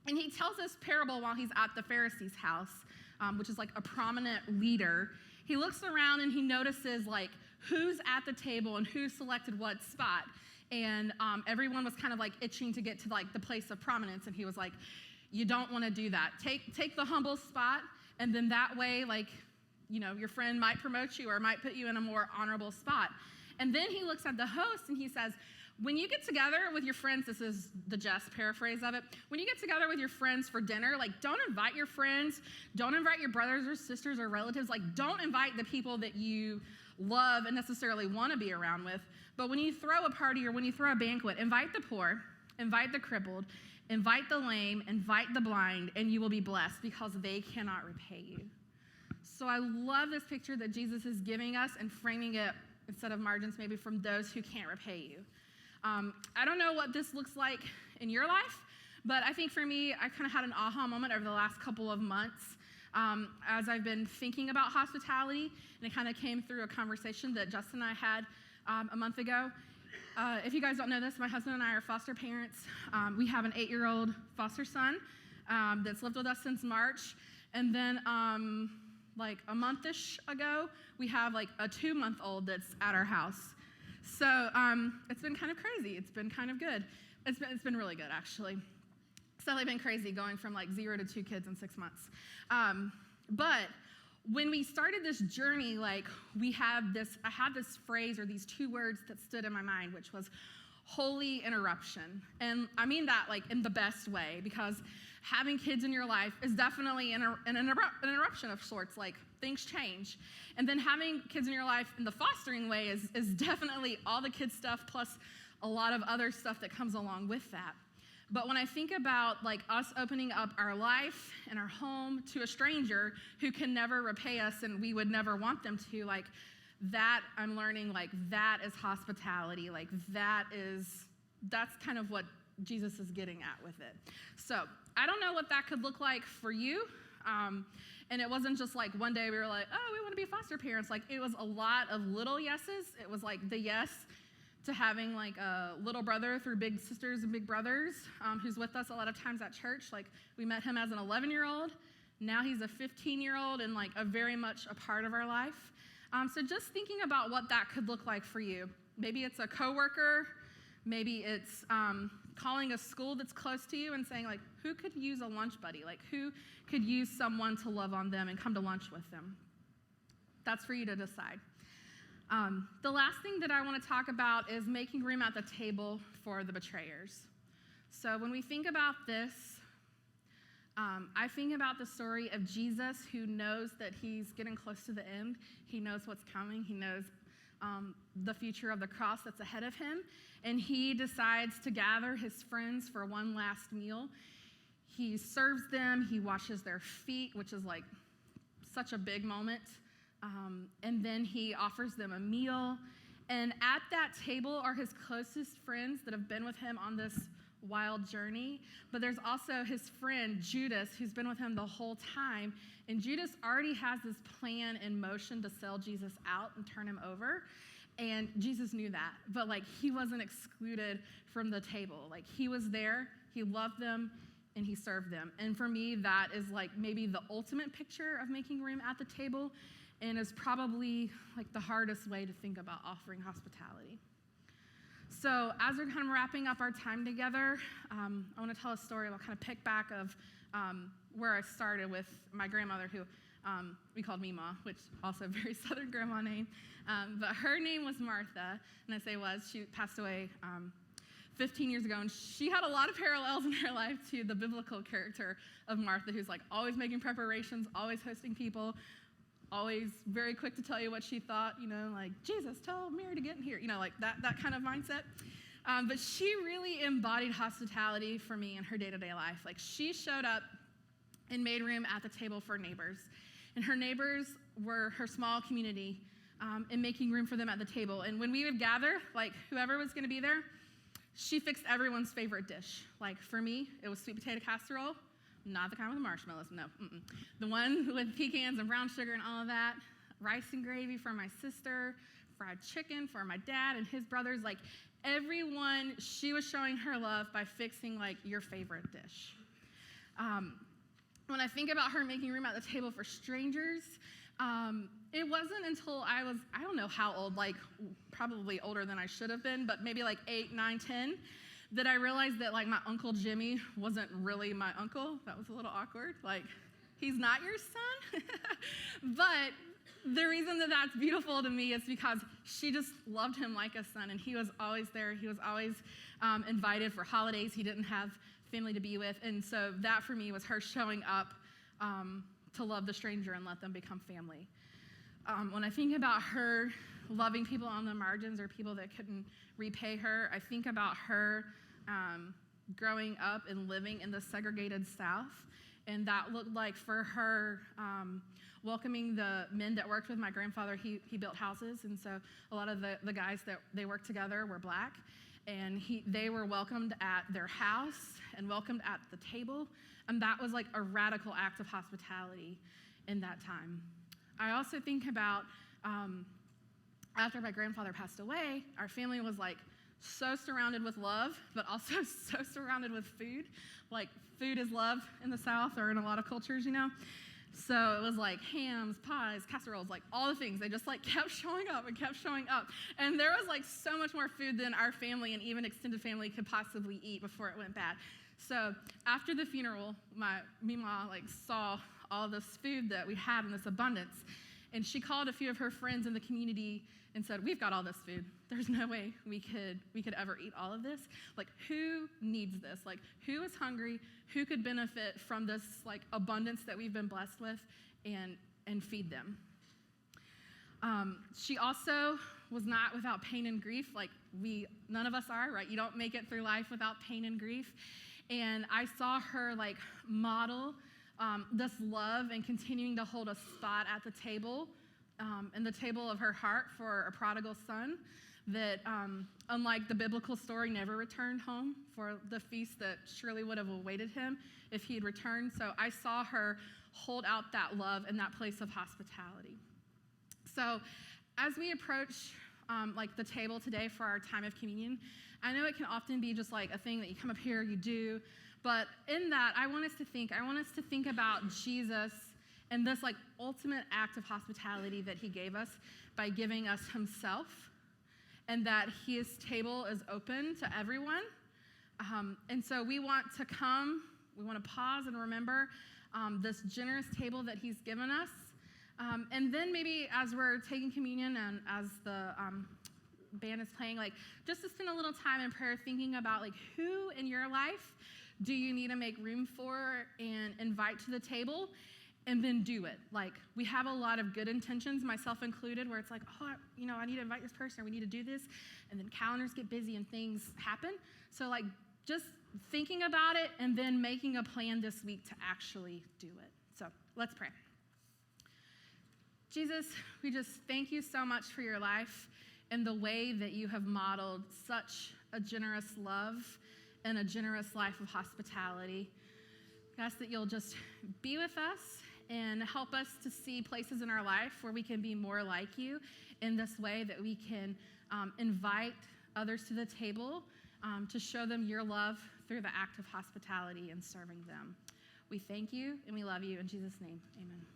And he tells this parable while he's at the Pharisee's house, which is like a prominent leader. He looks around and he notices like who's at the table and who selected what spot. And everyone was kind of like itching to get to like the place of prominence. And he was like, you don't want to do that. Take the humble spot, and then that way, like, your friend might promote you or might put you in a more honorable spot. And then he looks at the host and he says, When you get together with your friends, this is the Jess paraphrase of it. When you get together with your friends for dinner, like, don't invite your friends, don't invite your brothers or sisters or relatives, like, don't invite the people that you love and necessarily want to be around with. But when you throw a party or when you throw a banquet, invite the poor, invite the crippled, invite the lame, invite the blind, and you will be blessed because they cannot repay you. So I love this picture that Jesus is giving us and framing it instead of margins, maybe from those who can't repay you. I don't know what this looks like in your life, but I think for me, I kind of had an aha moment over the last couple of months as I've been thinking about hospitality, and it kind of came through a conversation that Justin and I had a month ago. If you guys don't know this, my husband and I are foster parents. We have an 8-year-old foster son that's lived with us since March, and then like a month-ish ago, we have like a 2-month-old that's at our house. So it's been kind of crazy. It's been kind of good. It's been really good, actually. It's definitely been crazy going from like 0 to 2 kids in 6 months. But when we started this journey, like I had this phrase or these 2 words that stood in my mind, which was holy interruption. And I mean that like in the best way, because having kids in your life is definitely an interruption of sorts, like things change. And then having kids in your life in the fostering way is definitely all the kids stuff plus a lot of other stuff that comes along with that. But when I think about like us opening up our life and our home to a stranger who can never repay us and we would never want them to, like that I'm learning, like that is hospitality. Like that's kind of what Jesus is getting at with it. So I don't know what that could look like for you. And it wasn't just like one day we were like, oh, we want to be foster parents. Like it was a lot of little yeses. It was like the yes to having like a little brother through big sisters and big brothers who's with us a lot of times at church. Like we met him as an 11-year-old. Now he's a 15-year-old and like a very much a part of our life. So just thinking about what that could look like for you. Maybe it's a coworker. Maybe it's calling a school that's close to you and saying, like, who could use a lunch buddy? Like, who could use someone to love on them and come to lunch with them? That's for you to decide. The last thing that I want to talk about is making room at the table for the betrayers. So when we think about this, I think about the story of Jesus who knows that he's getting close to the end. He knows what's coming. He knows the future of the cross that's ahead of him. And he decides to gather his friends for one last meal. He serves them. He washes their feet, which is like such a big moment. And then he offers them a meal. And at that table are his closest friends that have been with him on this wild journey. But there's also his friend, Judas, who's been with him the whole time. And Judas already has this plan in motion to sell Jesus out and turn him over. And Jesus knew that. But, like, he wasn't excluded from the table. Like, he was there, he loved them, and he served them. And for me, that is, like, maybe the ultimate picture of making room at the table, and is probably, like, the hardest way to think about offering hospitality. So as we're kind of wrapping up our time together, I want to tell a story. I'll kind of pick back of where I started with my grandmother, who we called Mima, which also a very Southern grandma name. But her name was Martha, and I say was. She passed away 15 years ago, and she had a lot of parallels in her life to the biblical character of Martha, who's like always making preparations, always hosting people, always very quick to tell you what she thought, you know, like, Jesus, tell Mary to get in here, you know, like that kind of mindset. But she really embodied hospitality for me in her day-to-day life. Like, she showed up and made room at the table for neighbors. And her neighbors were her small community and making room for them at the table. And when we would gather, like, whoever was going to be there, she fixed everyone's favorite dish. Like, for me, it was sweet potato casserole. Not the kind with marshmallows, no. The one with pecans and brown sugar and all of that. Rice and gravy for my sister. Fried chicken for my dad and his brothers. Like, everyone, she was showing her love by fixing, like, your favorite dish. When I think about her making room at the table for strangers, it wasn't until I was, I don't know how old, like, probably older than I should have been, but maybe like 8, 9, 10, that I realized that, like, my Uncle Jimmy wasn't really my uncle. That was a little awkward. Like, he's not your son. But the reason that that's beautiful to me is because she just loved him like a son, and he was always there. He was always invited for holidays. He didn't have family to be with, and so that for me was her showing up to love the stranger and let them become family. When I think about her loving people on the margins or people that couldn't repay her, I think about her growing up and living in the segregated South, and that looked like for her welcoming the men that worked with my grandfather. He built houses, and so a lot of the guys that they worked together were black, and they were welcomed at their house and welcomed at the table, and that was like a radical act of hospitality in that time. I also think about after my grandfather passed away, our family was like so surrounded with love, but also so surrounded with food. Like food is love in the South or in a lot of cultures, you know? So it was like hams, pies, casseroles, like all the things. They just like kept showing up and kept showing up. And there was like so much more food than our family and even extended family could possibly eat before it went bad. So after the funeral, my mima like saw all this food that we had in this abundance. And she called a few of her friends in the community and said, "We've got all this food. There's no way we could ever eat all of this. Like, who needs this? Like, who is hungry? Who could benefit from this like abundance that we've been blessed with, and feed them?" She also was not without pain and grief. Like none of us are, right? You don't make it through life without pain and grief. And I saw her like model this love and continuing to hold a spot at the table, in the table of her heart for a prodigal son that, unlike the biblical story, never returned home for the feast that surely would have awaited him if he had returned. So I saw her hold out that love and that place of hospitality. So as we approach like the table today for our time of communion, I know it can often be just like a thing that you come up here, you do, but in that, I want us to think about Jesus and this like ultimate act of hospitality that he gave us by giving us himself, and that his table is open to everyone. And so we want to pause and remember this generous table that he's given us. And then maybe as we're taking communion and as the band is playing, like just to spend a little time in prayer thinking about like who in your life do you need to make room for and invite to the table, and then do it. Like we have a lot of good intentions, myself included, where it's like, oh, I need to invite this person, or we need to do this, and then calendars get busy and things happen. So like just thinking about it and then making a plan this week to actually do it. So let's pray. Jesus, we just thank you so much for your life and the way that you have modeled such a generous love and a generous life of hospitality. We ask that you'll just be with us and help us to see places in our life where we can be more like you in this way, that we can invite others to the table to show them your love through the act of hospitality and serving them. We thank you and we love you. In Jesus' name, amen.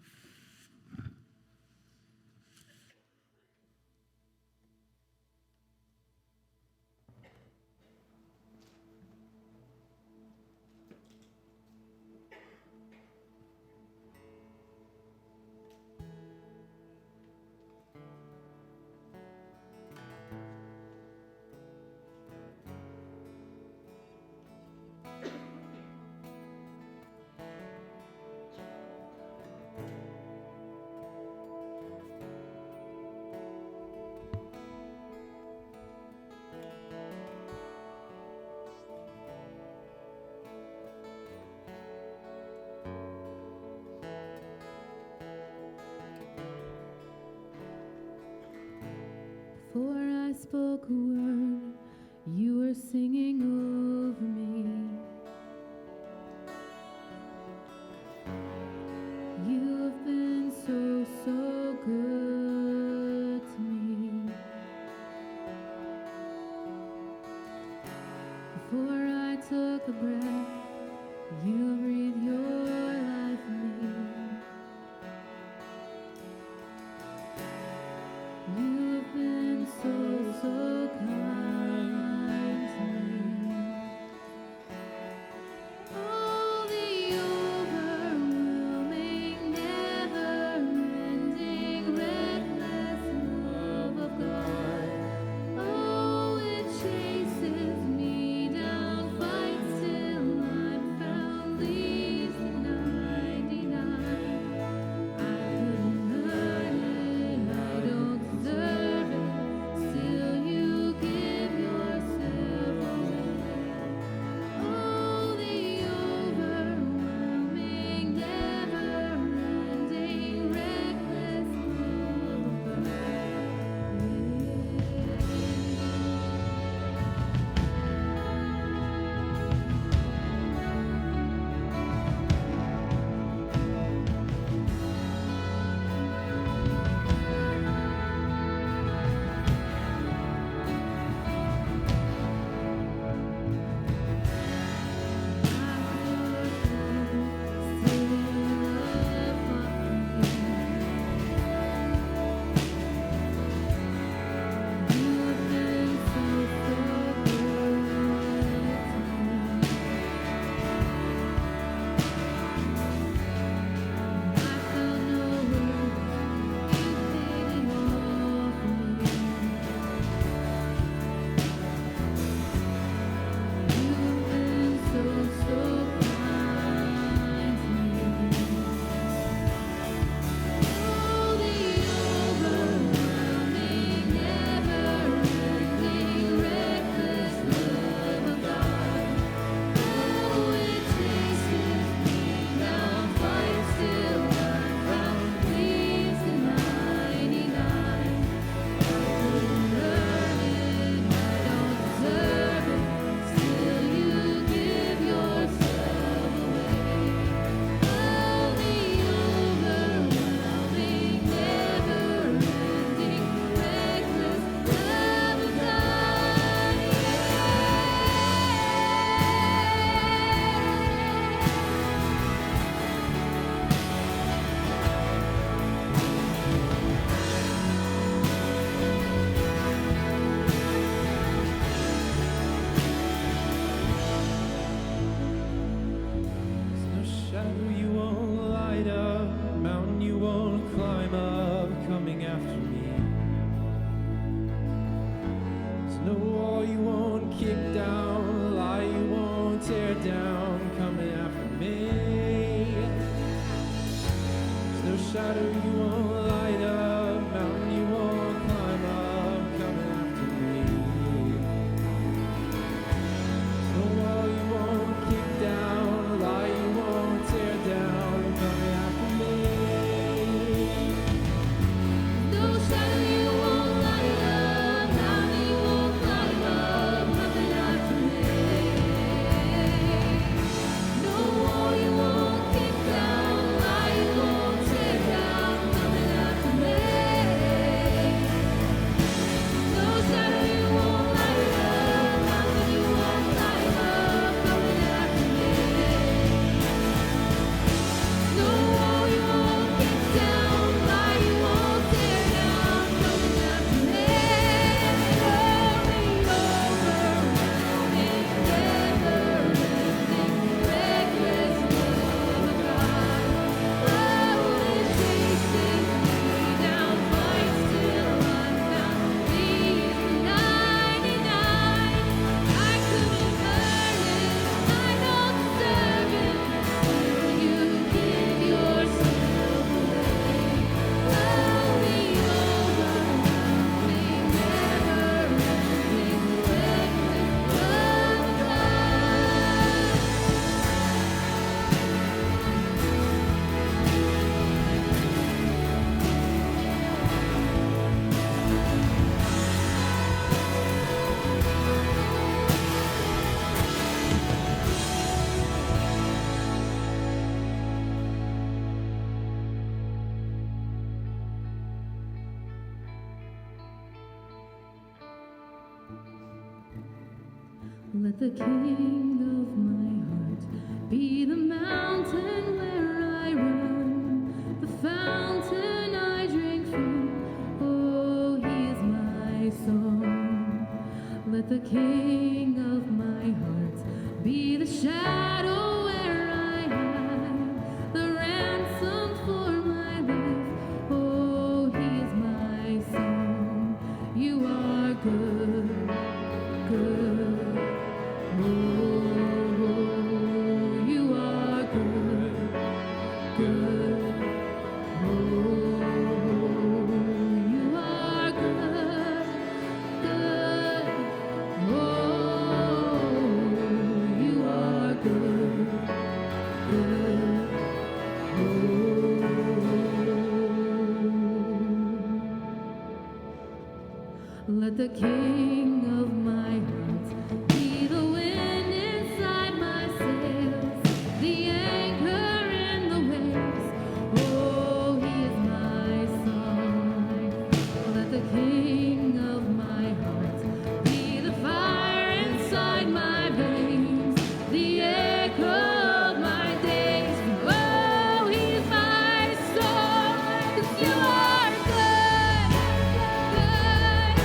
Before I spoke a word, you were singing over me. You have been so, so good to me. Before I took a breath, you breathed your life in me. You have been so, so kind to me. shadow you won't light up, mountain you won't climb up, coming after me. No wall you won't kick down, lie you won't tear down, coming after me. No shadow you won't light up, mountain you won't climb up, coming after me. No wall you won't kick down, lie you won't tear down, coming after me. No shadow you won't light up, mountain you won't climb up, coming after me. No wall you won't kick down, lie you won't tear down, coming after me. Rolling over, never-ending, reckless love of God. Oh, it chases me down, fights till I'm found. Leaves the 99. I couldn't earn it, I don't deserve it. Still, you give yourself away. Rolling over, never-ending, reckless love of God. Let the king of my heart be the mountain where I run, the fountain I drink from. Oh, he is my song. Let the king of my heart be the shadow where I hide, the ransom for my life. Oh, he is my song. You are good, good. Oh, you are good, good. Oh, you are good, good. Oh, you are good, good. Oh. Let the king of my heart be the wind inside my sails, the anchor in the waves. Oh, he is my song. Let the king of my heart be the fire inside my veins, the echo of my days. Oh, he is my song. 'Cause you are good, good.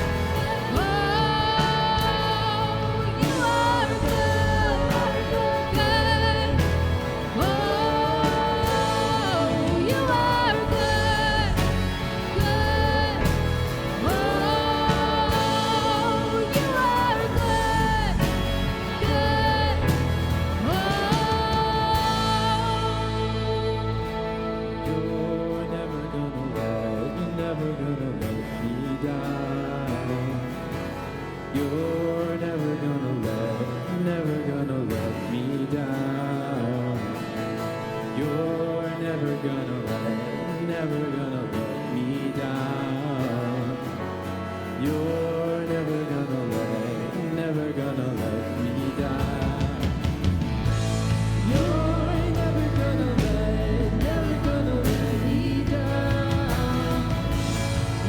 Oh, you are good, good. Oh, you are good, good. Oh, you are good, good. You're never gonna let me down. You're never gonna let me down. You're never gonna let me down. You're never gonna let me down. You're never gonna let me down.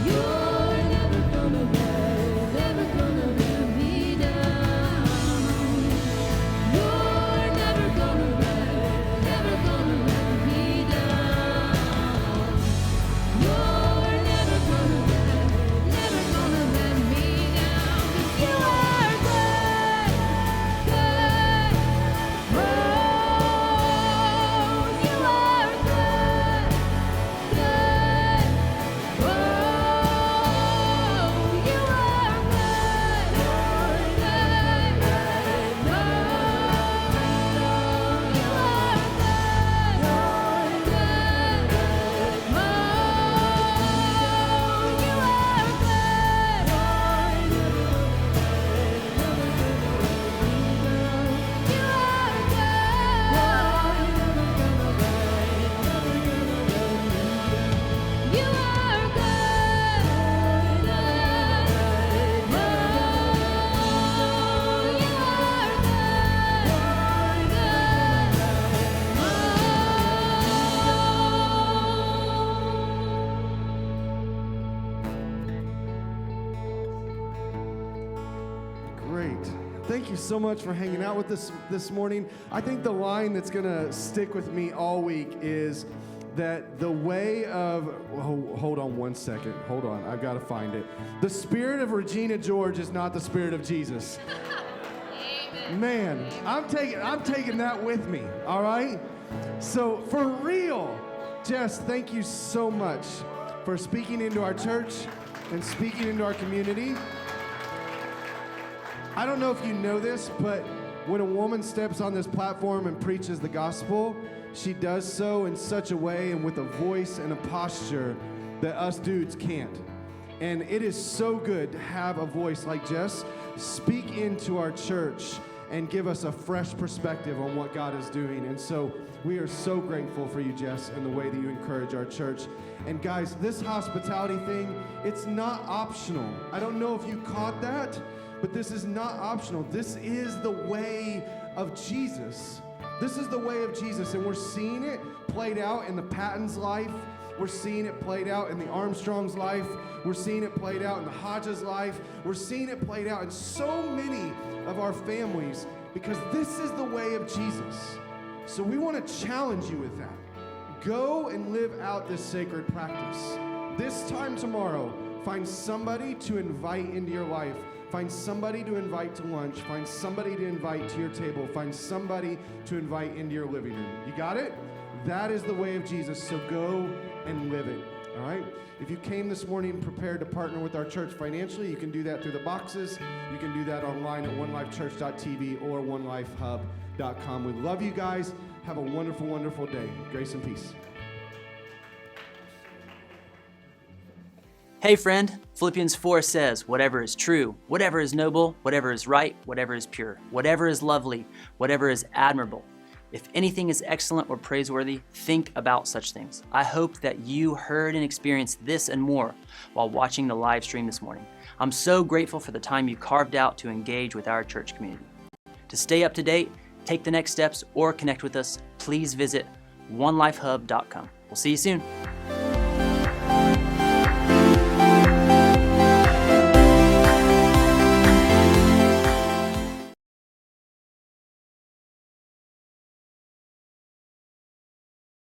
You're never gonna let me down. You're never gonna let me down. Thank you so much for hanging out with us this morning. I think the line that's going to stick with me all week is that the way of, hold on one second. Hold on. I've got to find it. The spirit of Regina George is not the spirit of Jesus. Man, I'm taking that with me, all right? So for real, Jess, thank you so much for speaking into our church and speaking into our community. I don't know if you know this, but when a woman steps on this platform and preaches the gospel, she does so in such a way and with a voice and a posture that us dudes can't. And it is so good to have a voice like Jess speak into our church and give us a fresh perspective on what God is doing. And so we are so grateful for you, Jess, and the way that you encourage our church. And guys, this hospitality thing, it's not optional. I don't know if you caught that, but this is not optional. This is the way of Jesus. This is the way of Jesus, and we're seeing it played out in the Patton's life. We're seeing it played out in the Armstrong's life. We're seeing it played out in the Hodges' life. We're seeing it played out in so many of our families because this is the way of Jesus. So we want to challenge you with that. Go and live out this sacred practice. This time tomorrow, find somebody to invite into your life. Find somebody to invite to lunch. Find somebody to invite to your table. Find somebody to invite into your living room. You got it? That is the way of Jesus, so go and live it, all right? If you came this morning prepared to partner with our church financially, you can do that through the boxes. You can do that online at onelifechurch.tv or onelifehub.com. We love you guys. Have a wonderful, wonderful day. Grace and peace. Hey friend, Philippians 4 says, whatever is true, whatever is noble, whatever is right, whatever is pure, whatever is lovely, whatever is admirable, if anything is excellent or praiseworthy, think about such things. I hope that you heard and experienced this and more while watching the live stream this morning. I'm so grateful for the time you carved out to engage with our church community. To stay up to date, take the next steps, or connect with us, please visit onelifehub.com. We'll see you soon.